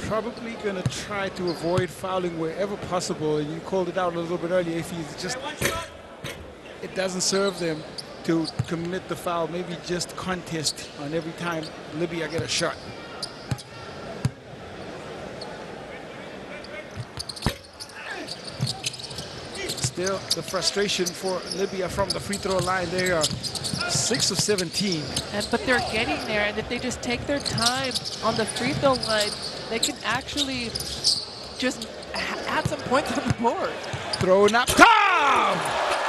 Speaker 1: probably going to try to avoid fouling wherever possible. And you called it out a little bit earlier. If he's just, it doesn't serve them to commit the foul. Maybe just contest on every time Libya get a shot. Still, the frustration for Libya from the free throw line. They are 6 of 17.
Speaker 2: But they're getting there, and if they just take their time on the free throw line, they can actually just add some points on the board.
Speaker 1: Thrown up top!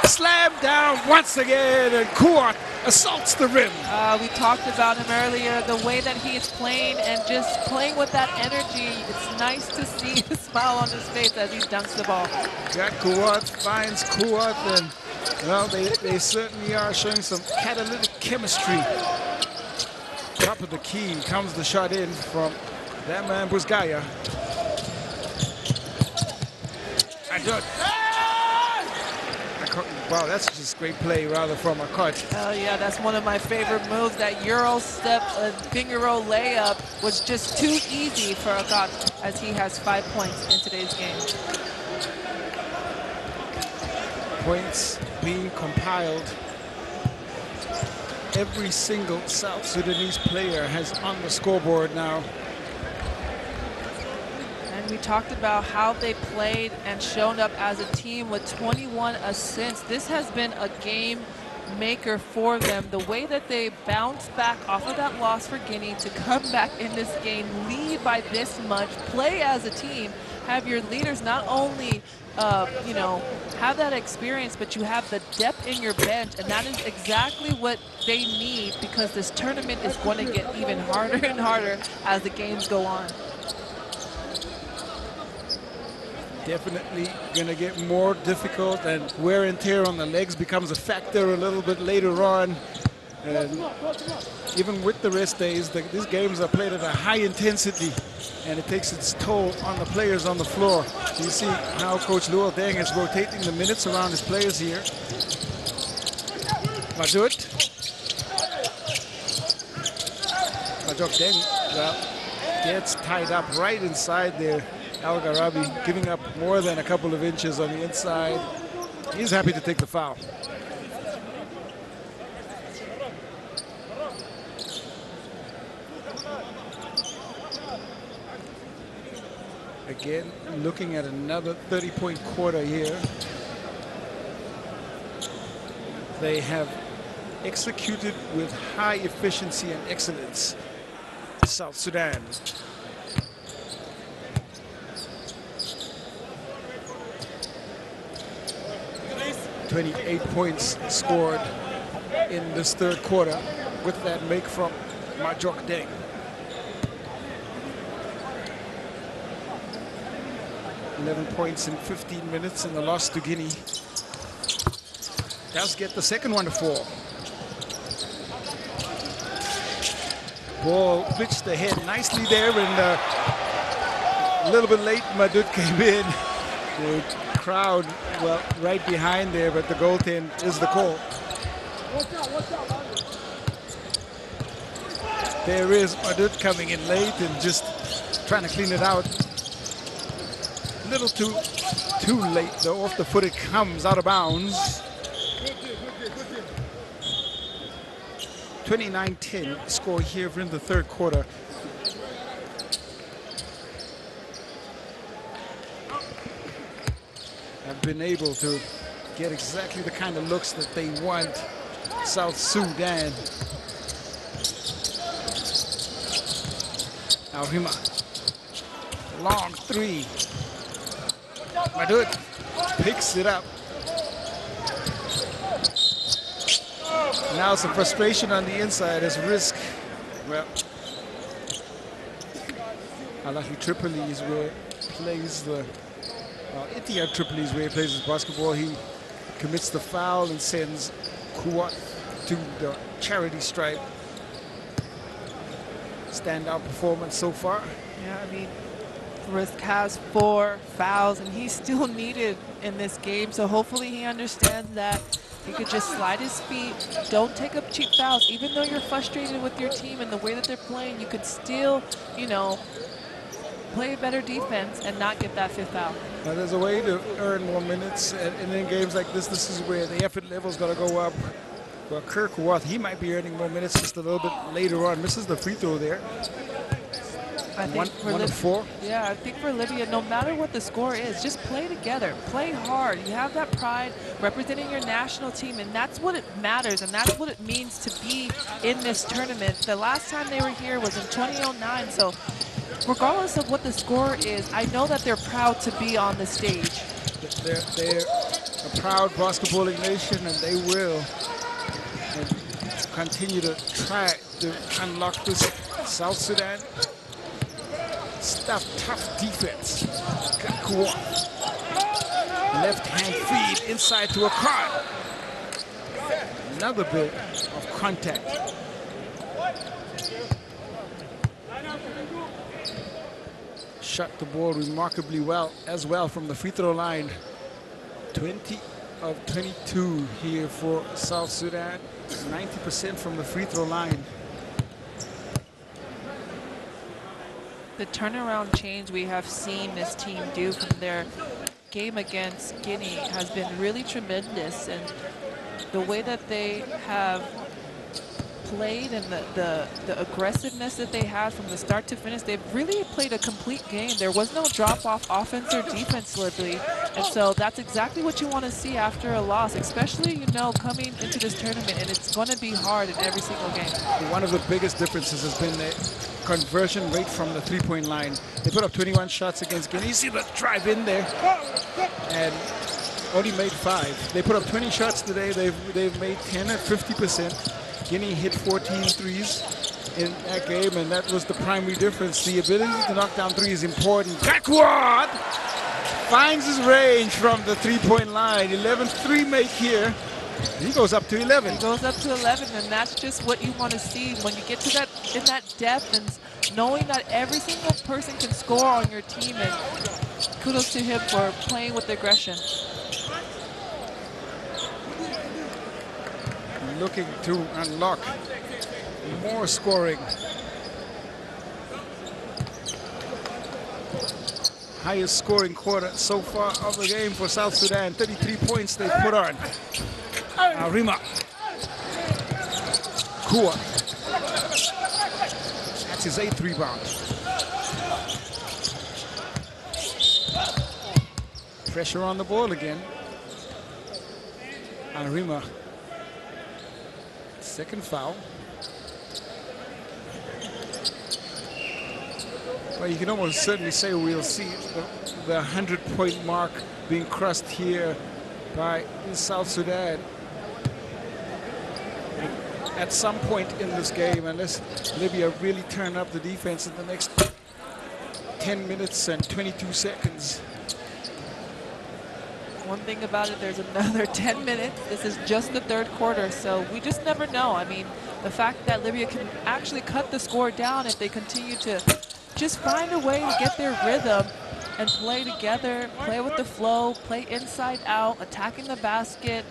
Speaker 1: Slam down once again, and Kuat assaults the rim.
Speaker 2: We talked about him earlier, the way that he is playing and just playing with that energy. It's nice to see the smile on his face as he dunks the ball.
Speaker 1: Got Kuat, finds Kuat, and well, they certainly are showing some catalytic chemistry. Top of the key comes the shot in from that man Busgaya. Wow, that's just great play rather from Akot.
Speaker 2: Oh yeah, that's one of my favorite moves. That Euro step finger roll layup was just too easy for Akot, as he has 5 points in today's game.
Speaker 1: Points being compiled. Every single South Sudanese player has on the scoreboard now.
Speaker 2: We talked about how they played and shown up as a team with 21 assists. This has been a game maker for them. The way that they bounced back off of that loss for Guinea to come back in this game, lead by this much, play as a team, have your leaders not only you know, have that experience, but you have the depth in your bench, and that is exactly what they need, because this tournament is going to get even harder and harder as the games go on.
Speaker 1: Definitely going to get more difficult, and wear and tear on the legs becomes a factor a little bit later on. And even with the rest days, these games are played at a high intensity, and it takes its toll on the players on the floor. You see how Coach Luol Deng is rotating the minutes around his players here. Majok Deng, well, gets tied up right inside there. Al Garabi giving up more than a couple of inches on the inside. He's happy to take the foul. Again, looking at another 30-point quarter here. They have executed with high efficiency and excellence. South Sudan. 28 points scored in this third quarter with that make from Majok Deng. $11 points in 15 minutes in the loss to Guinea. Does get the second one to fall. Ball pitched ahead nicely there, and a little bit late Madut came in. The crowd, well, right behind there, but the goaltend is the call. There is Madut coming in late and just trying to clean it out. A little too late though. Off the foot it comes, out of bounds. 29-10 score here in the third quarter. have been able to get exactly the kind of looks that they want. South Sudan. Al-Hima. Long three. Madud picks it up. Now some frustration on the inside as Risk. Well, Al-Ahli Tripoli is where he plays the Etihad Tripoli is where he plays his basketball. He commits the foul and sends Kuwait to the charity stripe. Standout performance so far.
Speaker 2: Yeah, I mean, Risk has 4 fouls, and he's still needed in this game. So hopefully he understands that he could just slide his feet. Don't take up cheap fouls. Even though you're frustrated with your team and the way that they're playing, you could still, you know, play better defense and not get that 5th foul.
Speaker 1: Now there's a way to earn more minutes, and in games like this is where the effort level's got to go up. Well, Kirk Wath, he might be earning more minutes just a little bit later on. Misses the free throw there.
Speaker 2: I think
Speaker 1: one of 4.
Speaker 2: Yeah, I think for Libya, no matter what the score is, just play together, play hard. You have that pride representing your national team, and that's what it matters, and that's what it means to be in this tournament. The last time they were here was in 2009, so regardless of what the score is, I know that they're proud to be on the stage.
Speaker 1: They're a proud basketballing nation, and they will continue to try to unlock this. South Sudan. Tough defense. Left hand feed inside to a card. Another bit of contact. Shot the ball remarkably well as well from the free throw line. 20 of 22 here for South Sudan. 90% from the free throw line.
Speaker 2: The turnaround change we have seen this team do from their game against Guinea has been really tremendous, and the way that they have played and the aggressiveness that they had from the start to finish, they've really played a complete game. There was no drop-off offense or defensively, and so that's exactly what you want to see after a loss, especially, you know, coming into this tournament, and it's going to be hard in every single game.
Speaker 1: One of the biggest differences has been the conversion rate from the three-point line. They put up 21 shots against Guinea. You see the drive in there, and only made 5. They put up 20 shots today. They've made 10 at 50%. Guinea hit 14 threes in that game, and that was the primary difference. The ability to knock down 3 is important. Gakwad finds his range from the three-point line. 11-3 make here. He goes up to 11.
Speaker 2: He goes up to 11, and that's just what you want to see when you get to that in that depth, and knowing that every single person can score on your team. And kudos to him for playing with aggression.
Speaker 1: Looking to unlock more scoring. Highest scoring quarter so far of the game for South Sudan. 33 points they put on. Arima. Kua. That's his 8th rebound. Pressure on the ball again. Arima. 2nd foul. Well, you can almost certainly say we'll see the 100-point mark being crossed here by South Sudan at some point in this game, unless Libya really turn up the defense in the next 10 minutes and 22 seconds.
Speaker 2: One thing about it, there's another 10 minutes. This is just the 3rd quarter, so we just never know. I mean, the fact that Libya can actually cut the score down if they continue to just find a way to get their rhythm and play together, play with the flow, play inside out, attacking the basket.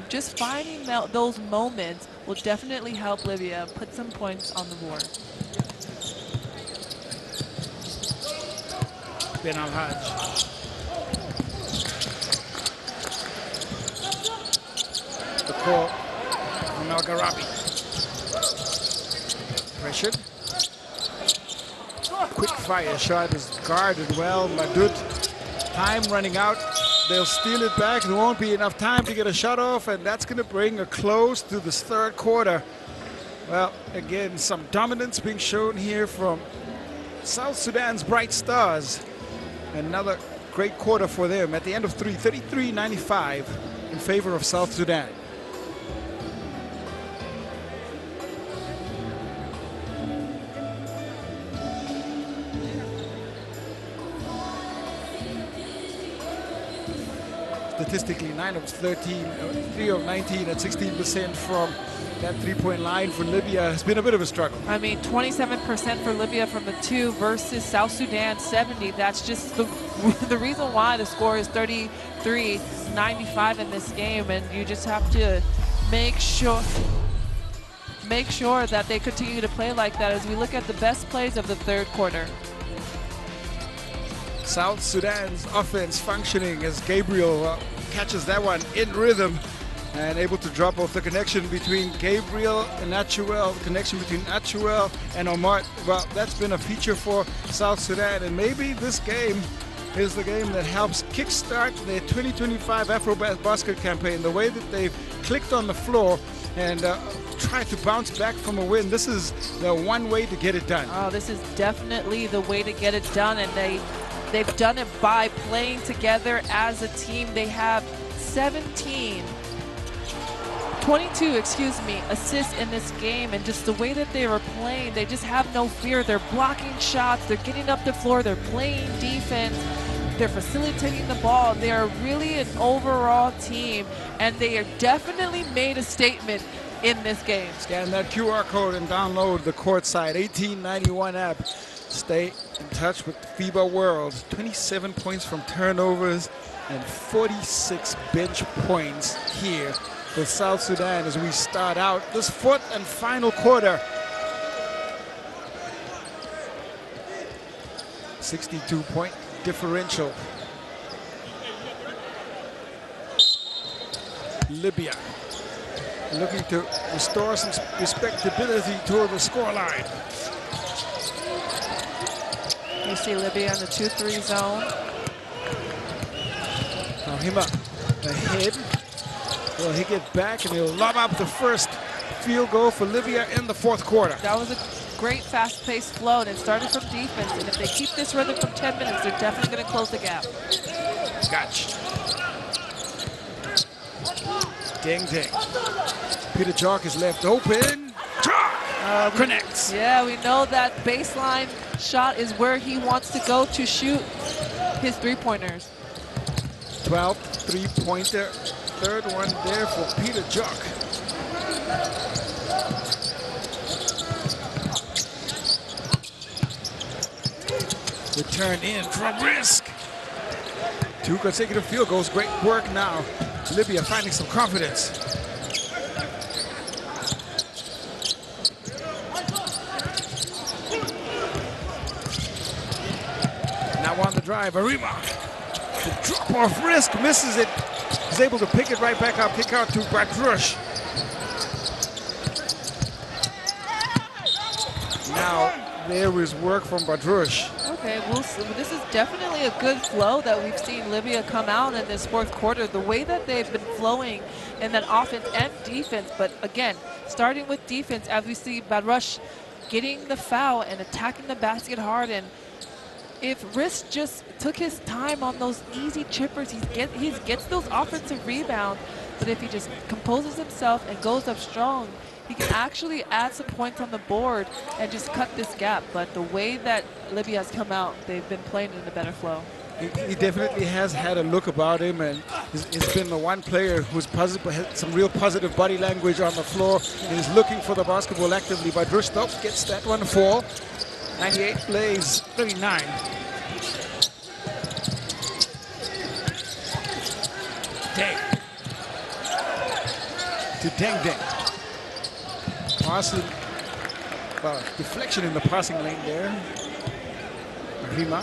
Speaker 2: Just finding those moments will definitely help Libya put some points on the board.
Speaker 1: Ben Al-Hajj. The call from Al-Gharabi. Pressured. Quick fire shot is guarded well. Madud. Time running out. they'll steal it back. There won't be enough time to get a shot off, and that's going to bring a close to this third quarter. Well, again, some dominance being shown here from South Sudan's Bright Stars. Another great quarter for them. At the end of 33-95 in favor of South Sudan. Statistically, 9 of 13, 3 of 19 at 16% from that three-point line for Libya has been a bit of a struggle.
Speaker 2: I mean, 27% for Libya from the two versus South Sudan 70. That's just the reason why the score is 33-95 in this game, and you just have to make sure that they continue to play like that as we look at the best plays of the third quarter.
Speaker 1: South Sudan's offense functioning as Gabriel catches that one in rhythm and able to drop off the connection between Gabriel and Achuel, the connection between Achuel and Omar. Well, that's been a feature for South Sudan, and maybe this game is the game that helps kickstart their 2025 AfroBasket campaign. The way that they've clicked on the floor and tried to bounce back from a win. This is the one way to get it done.
Speaker 2: Oh, this is definitely the way to get it done, and they've done it by playing together as a team. They have 22 assists in this game, and just the way that they were playing, they just have no fear. They're blocking shots, they're getting up the floor, they're playing defense, they're facilitating the ball. They are really an overall team, and they are definitely made a statement in this game.
Speaker 1: Scan that QR code and download the courtside 1891 app. Stay in touch with FIBA World. 27 points from turnovers and 46 bench points here with South Sudan as we start out this fourth and final quarter. 62-point differential. Libya looking to restore some respectability toward the scoreline.
Speaker 2: You see Libya in the 2-3 zone.
Speaker 1: Now Hima ahead. Will he get back and he'll lob up the first field goal for Libya in the fourth quarter.
Speaker 2: That was a great fast-paced flow, and it started from defense. And if they keep this rhythm for 10 minutes, they're definitely going to close the gap.
Speaker 1: Gotcha. Ding, ding. Peter Chalk is left open. Chalk connects.
Speaker 2: Yeah, we know that baseline shot is where he wants to go to shoot his three-pointers.
Speaker 1: 12th three-pointer. Third one there for Peter Chalk. Return in from risk. 2 consecutive field goals. Great work now. Libya finding some confidence. Now on the drive, Arima. The drop off risk, misses it. He's able to pick it right back up, kick out to Badrush. Now there is work from Badrush.
Speaker 2: Okay, well, this is definitely a good flow that we've seen Libya come out in this fourth quarter. The way that they've been flowing in that offense and defense, but again, starting with defense, as we see Badrush getting the foul and attacking the basket hard. And if Risk just took his time on those easy chippers, he gets those offensive rebounds, but if he just composes himself and goes up strong, he can actually add some points on the board and just cut this gap. But the way that Libya has come out, they've been playing in a better flow.
Speaker 1: He definitely has had a look about him, and he's been the one player who's had some real positive body language on the floor and is looking for the basketball actively. Badrush, though, gets that one to fall. 98 plays 39. Dang. To Deng Deng. Passing, deflection in the passing lane there. Rima.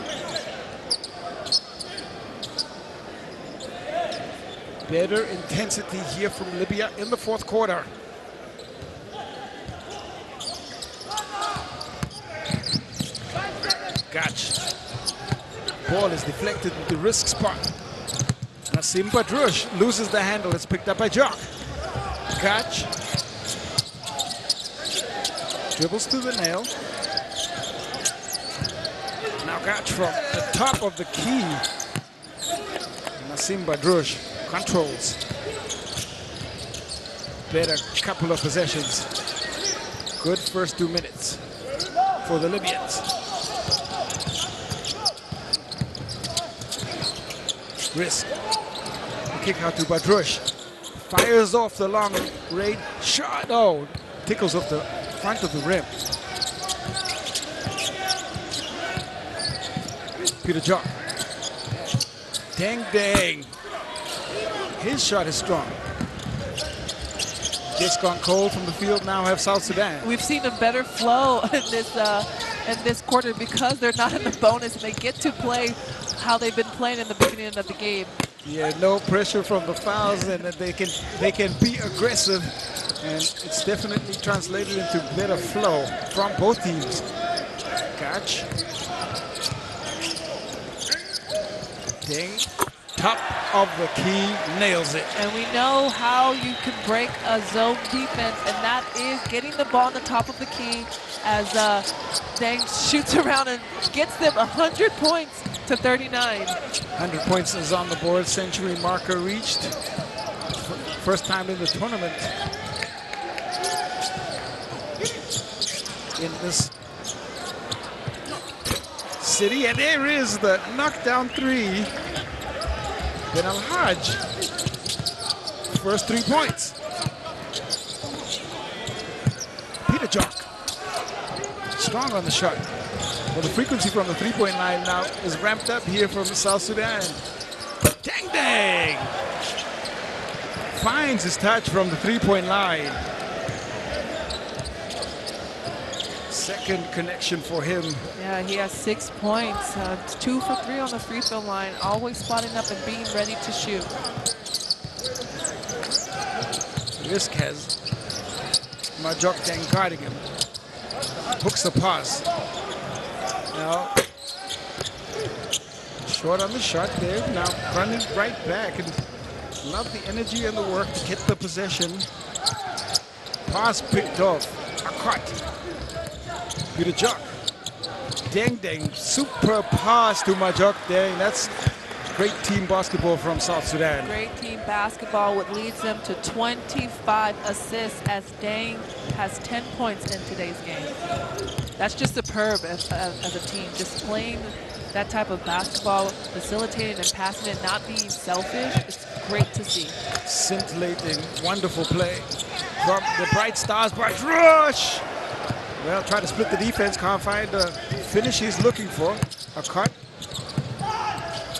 Speaker 1: Better intensity here from Libya in the fourth quarter. Gotcha. Ball is deflected in the risk spot. Nassim Badrouche loses the handle. It's picked up by Jock. Catch. Dribbles to the nail. Now catch from the top of the key. Nassim Badrouche controls. Better couple of possessions. Good first 2 minutes for the Libyans. Risk. Kick out to Badrouche. Fires off the long range shot. Oh, tickles off the front of the rim. Peter Jock. Dang, dang. His shot is strong. Just gone cold from the field. Now have South Sudan.
Speaker 2: We've seen a better flow in this quarter because they're not in the bonus and they get to play how they've been playing in the beginning of the game.
Speaker 1: Yeah, no pressure from the fouls, and they can be aggressive, and it's definitely translated into better flow from both teams. Catch. Dang. Top of the key, nails it.
Speaker 2: And we know how you can break a zone defense, and that is getting the ball on the top of the key as Dang shoots around and gets them 100 points to 39.
Speaker 1: 100 points is on the board, century marker reached. First time in the tournament in this city, and there is the knockdown three. Ben Al-Hajj, first 3 points. Peter Jock, strong on the shot. Well, the frequency from the three-point line now is ramped up here from South Sudan. Dang, dang. Finds his touch from the three-point line. Second connection for him.
Speaker 2: Yeah, he has 6 points. 2 for 3 on the free throw line. Always spotting up and being ready to shoot.
Speaker 1: Risk has Majok Deng guarding him. Hooks the pass. Now, short on the shot there. Now running right back, and love the energy and the work to get the possession. Pass picked off. A cut. Peter Jock. Deng Deng. Super pass to Majok Deng. That's great team basketball from South Sudan.
Speaker 2: Great team basketball, what leads them to 25 assists as Deng has 10 points in today's game. That's just superb as a team. Just playing that type of basketball, facilitating and passing it, not being selfish. It's great to see.
Speaker 1: Scintillating, wonderful play from the Bright Stars. Badrouche. Well, try to split the defense, can't find the finish he's looking for. A cut.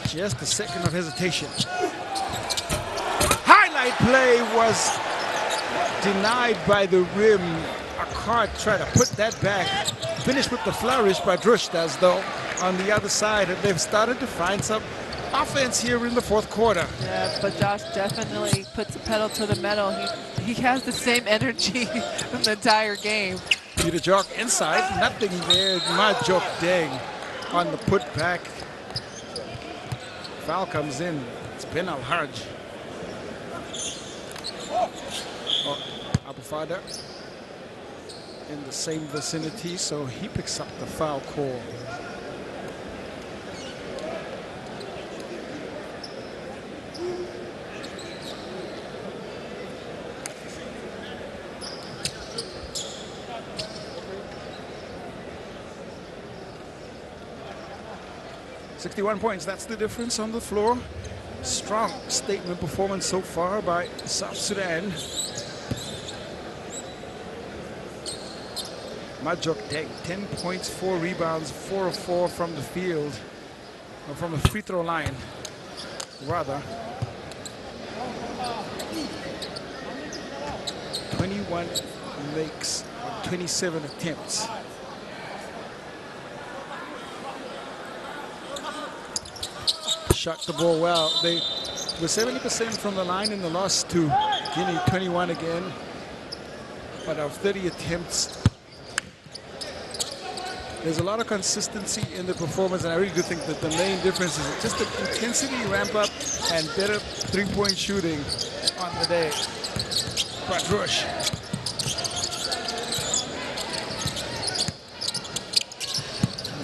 Speaker 1: Just a second of hesitation. Highlight play was denied by the rim. A cut tried to put that back. Finished with the flourish by Badrouche does, though, on the other side. And they've started to find some offense here in the fourth quarter.
Speaker 2: Yeah, but Josh definitely puts the pedal to the metal. He has the same energy in the entire game.
Speaker 1: Peter Jock inside, nothing there. Majok Deng on the putback. Foul comes in. It's Ben Al-Hajj. Oh, Abu Fada in the same vicinity, so he picks up the foul call. .61 points, that's the difference on the floor. Strong statement performance so far by South Sudan. Majok Deng, 10 points, 4 rebounds, 4 of 4 from the field, or from the free throw line, rather. 21 makes, 27 attempts. Shot the ball well. They were 70% from the line in the loss to Guinea, 21 again. But of 30 attempts, There's a lot of consistency in the performance, and I really do think that the main difference is just the intensity ramp up and better three-point shooting on the day. Badrush.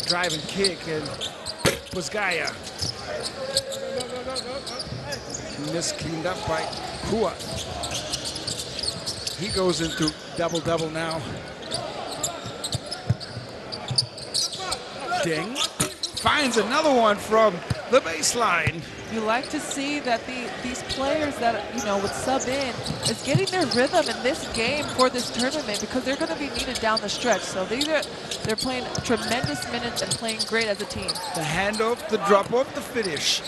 Speaker 1: Drive and kick, and Busgaya. Miss cleaned up by Kua. He goes into double-double now. Ding. Finds another one from the baseline.
Speaker 2: You like to see that these players that, you know, would sub in is getting their rhythm in this game for this tournament, because they're going to be needed down the stretch. So they're playing tremendous minutes and playing great as a team.
Speaker 1: The handoff, the drop-off, the finish.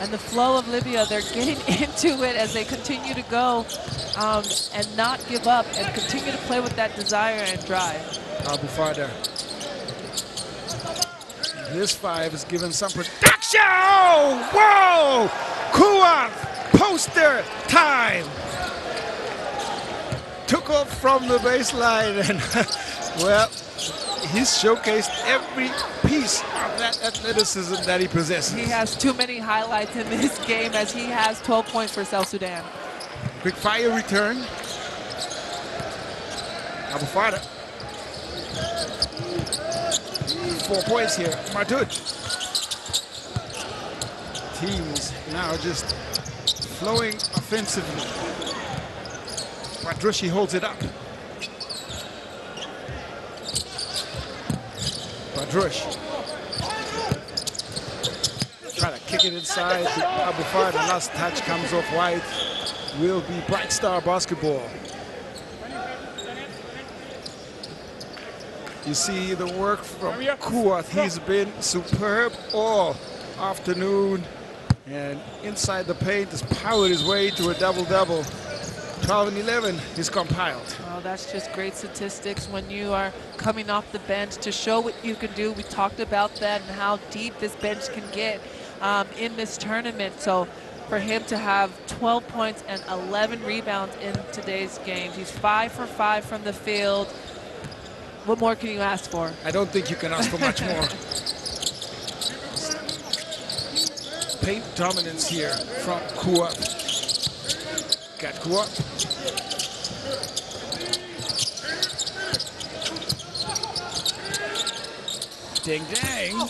Speaker 2: And the flow of Libya, they're getting into it as they continue to go and not give up and continue to play with that desire and drive.
Speaker 1: Abu Farda. This five is given some production. Whoa! Kua poster time. Took off from the baseline, and well, he's showcased every piece of that athleticism that he possesses.
Speaker 2: He has too many highlights in this game, as he has 12 points for South Sudan.
Speaker 1: Quick fire return. Abu Farda. 4 points here. Madud. Teams now just flowing offensively. Badrushi holds it up. Badrush. Try to kick it inside to Abu Farda. The last touch comes off wide. Will be Bright Star basketball. You see the work from Kuath. He's been superb all afternoon. And inside the paint has powered his way to a double-double. 12 and 11 is compiled.
Speaker 2: Oh, that's just great statistics when you are coming off the bench to show what you can do. We talked about that and how deep this bench can get in this tournament. So for him to have 12 points and 11 rebounds in today's game. He's 5 for 5 from the field. What more can you ask for?
Speaker 1: I don't think you can ask for much more. Paint dominance here from Kua. Got Kua. Ding dang.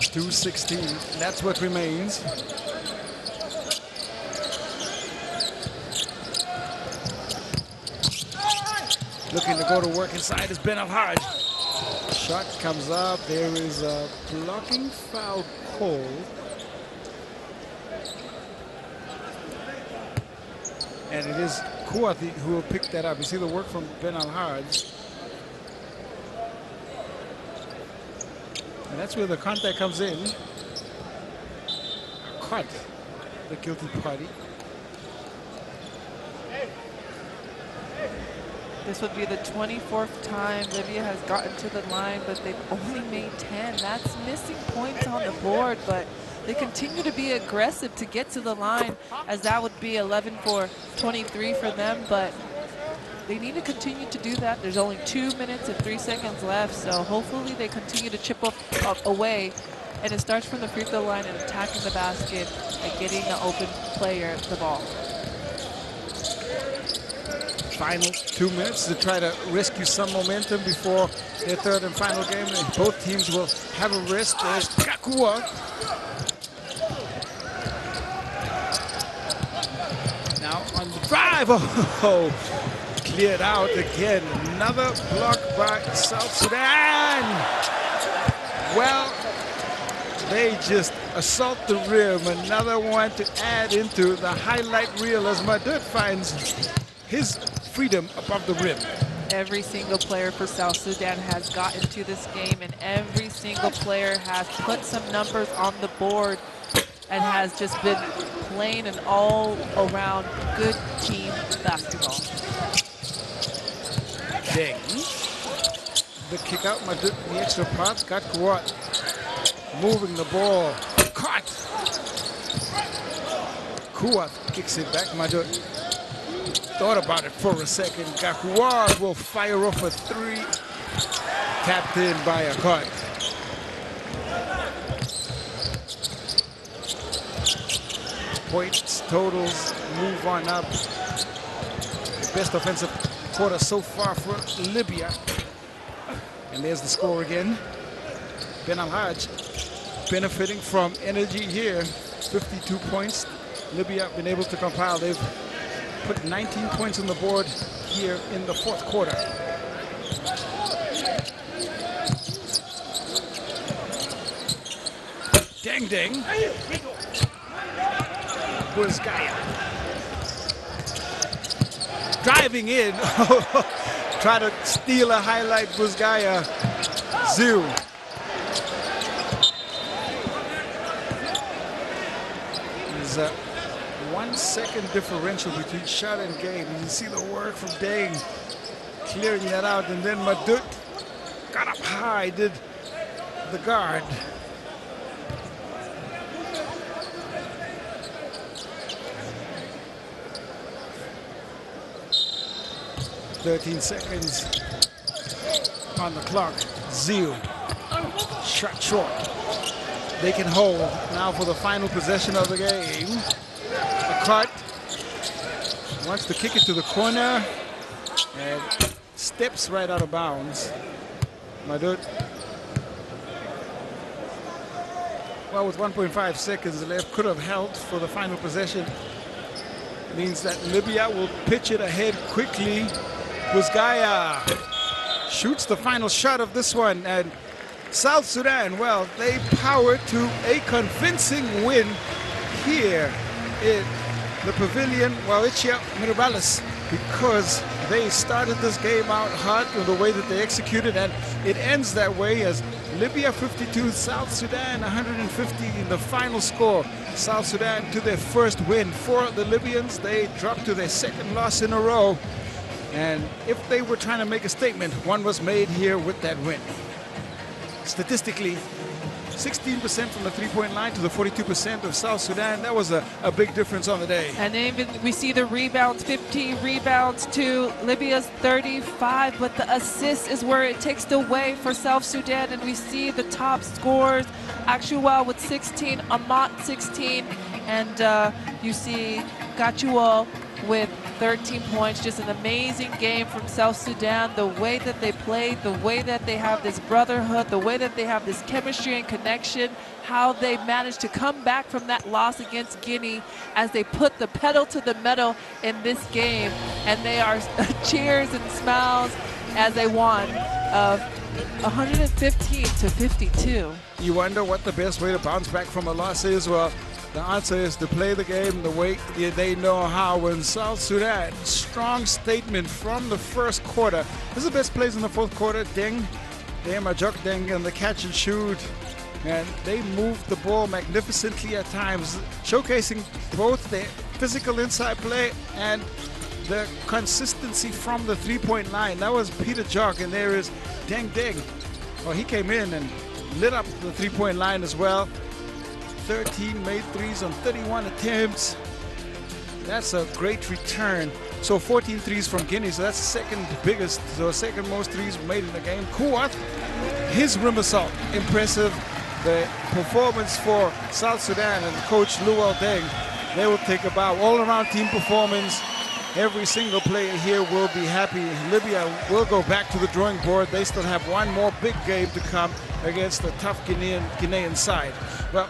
Speaker 1: .216, that's what remains. Looking to go to work inside is Ben Al-Haj. Shot comes up. There is a blocking foul call. And it is Kuathi who will pick that up. You see the work from Ben Al-Haj. And that's where the contact comes in. Caught the guilty party.
Speaker 2: This would be the 24th time Libya has gotten to the line, but they've only made 10. That's missing points on the board, but they continue to be aggressive to get to the line, as that would be 11 for 23 for them, but they need to continue to do that. There's only 2 minutes and 3 seconds left, so hopefully they continue to chip up away, and it starts from the free throw line and attacking the basket and getting the open player the ball.
Speaker 1: Final 2 minutes to try to rescue some momentum before their third and final game. And both teams will have a rest. There's Kakua. Now on the drive. Oh, cleared out again. Another block by South Sudan. Well, they just assault the rim. Another one to add into the highlight reel as Madud finds his freedom above the rim.
Speaker 2: Every single player for South Sudan has gotten to this game, and every single player has put some numbers on the board and has just been playing an all-around good team basketball.
Speaker 1: Ding. The kick out, Madud, the extra pass, got Kuat. Moving the ball. Caught. Kuat kicks it back, Madud. thought about it for a second. Gakuar will fire off a three. Tapped in by a cut. Points, totals, move on up. The best offensive quarter so far for Libya. And there's the score again. Ben Al-Hajj benefiting from energy here. 52 points. Libya been able to compile. They've put 19 points on the board here in the fourth quarter. Dang dang. Buzgaya. Driving in. Try to steal a highlight. Buzgaya. Zero. There's a 1 second differential between shot and game. You see the work from Dang clearing that out, and then Madut got up high, did the guard. "13 seconds on the clock. Zio. Shot short. They can hold now for the final possession of the game. A cut. Wants to kick it to the corner and steps right out of bounds. Madut. Well, with 1.5 seconds left, could have held for the final possession. Means that Libya will pitch it ahead quickly. Buzgaya shoots the final shot of this one, and South Sudan, well, they powered to a convincing win here in the pavilion, Wawechia Mirabalis, because they started this game out hot with the way that they executed, and it ends that way as Libya 52, South Sudan 150 in the final score. South Sudan to their first win. For the Libyans, they dropped to their second loss in a row. And if they were trying to make a statement, one was made here with that win. Statistically, 16% from the three-point line to the 42% of South Sudan. That was a big difference on the day.
Speaker 2: And then even we see the rebounds, 15 rebounds to Libya's 35, but the assist is where it takes the way for South Sudan. And we see the top scorers, Actual with 16, Amat 16, and you see Gachual with 13 points. Just an amazing game from South Sudan. The way that they played, the way that they have this brotherhood, the way that they have this chemistry and connection, how they managed to come back from that loss against Guinea as they put the pedal to the metal in this game. And they are cheers and smiles as they won 115 to 52.
Speaker 1: You wonder what the best way to bounce back from a loss is? Well, the answer is to play the game the way they know how. In South Sudan, strong statement from the first quarter. This is the best plays in the fourth quarter. Deng, Majok Deng, and the catch and shoot. And they moved the ball magnificently at times, showcasing both their physical inside play and the consistency from the three-point line. That was Peter Jok, and there is Deng Deng. Well, he came in and lit up the three-point line as well. 13 made threes on 31 attempts. That's a great return. So 14 threes from Guinea, so that's the second biggest, so second most threes made in the game. Kuwat, his rim assault, impressive. The performance for South Sudan and coach Luol Deng, they will take a bow. All-around team performance. Every single player here will be happy. Libya will go back to the drawing board. They still have one more big game to come against the tough Guinean side. Well,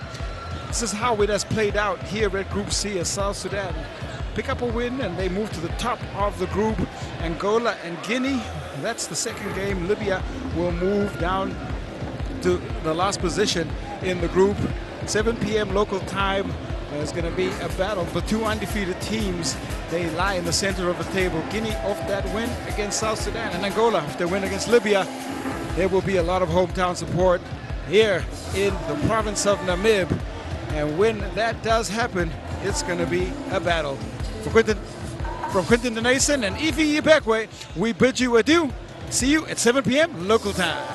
Speaker 1: this is how it has played out here at Group C as South Sudan pick up a win and they move to the top of the group. Angola and Guinea, that's the second game. Libya will move down to the last position in the group. 7 p.m. local time. There's going to be a battle for two undefeated teams. They lie in the center of the table. Guinea off that win against South Sudan, and Angola off their win against Libya. There will be a lot of hometown support here in the province of Namib. And when that does happen, it's going to be a battle. From Quentin Denason and Ify Ibekwe, we bid you adieu. See you at 7 p.m. local time.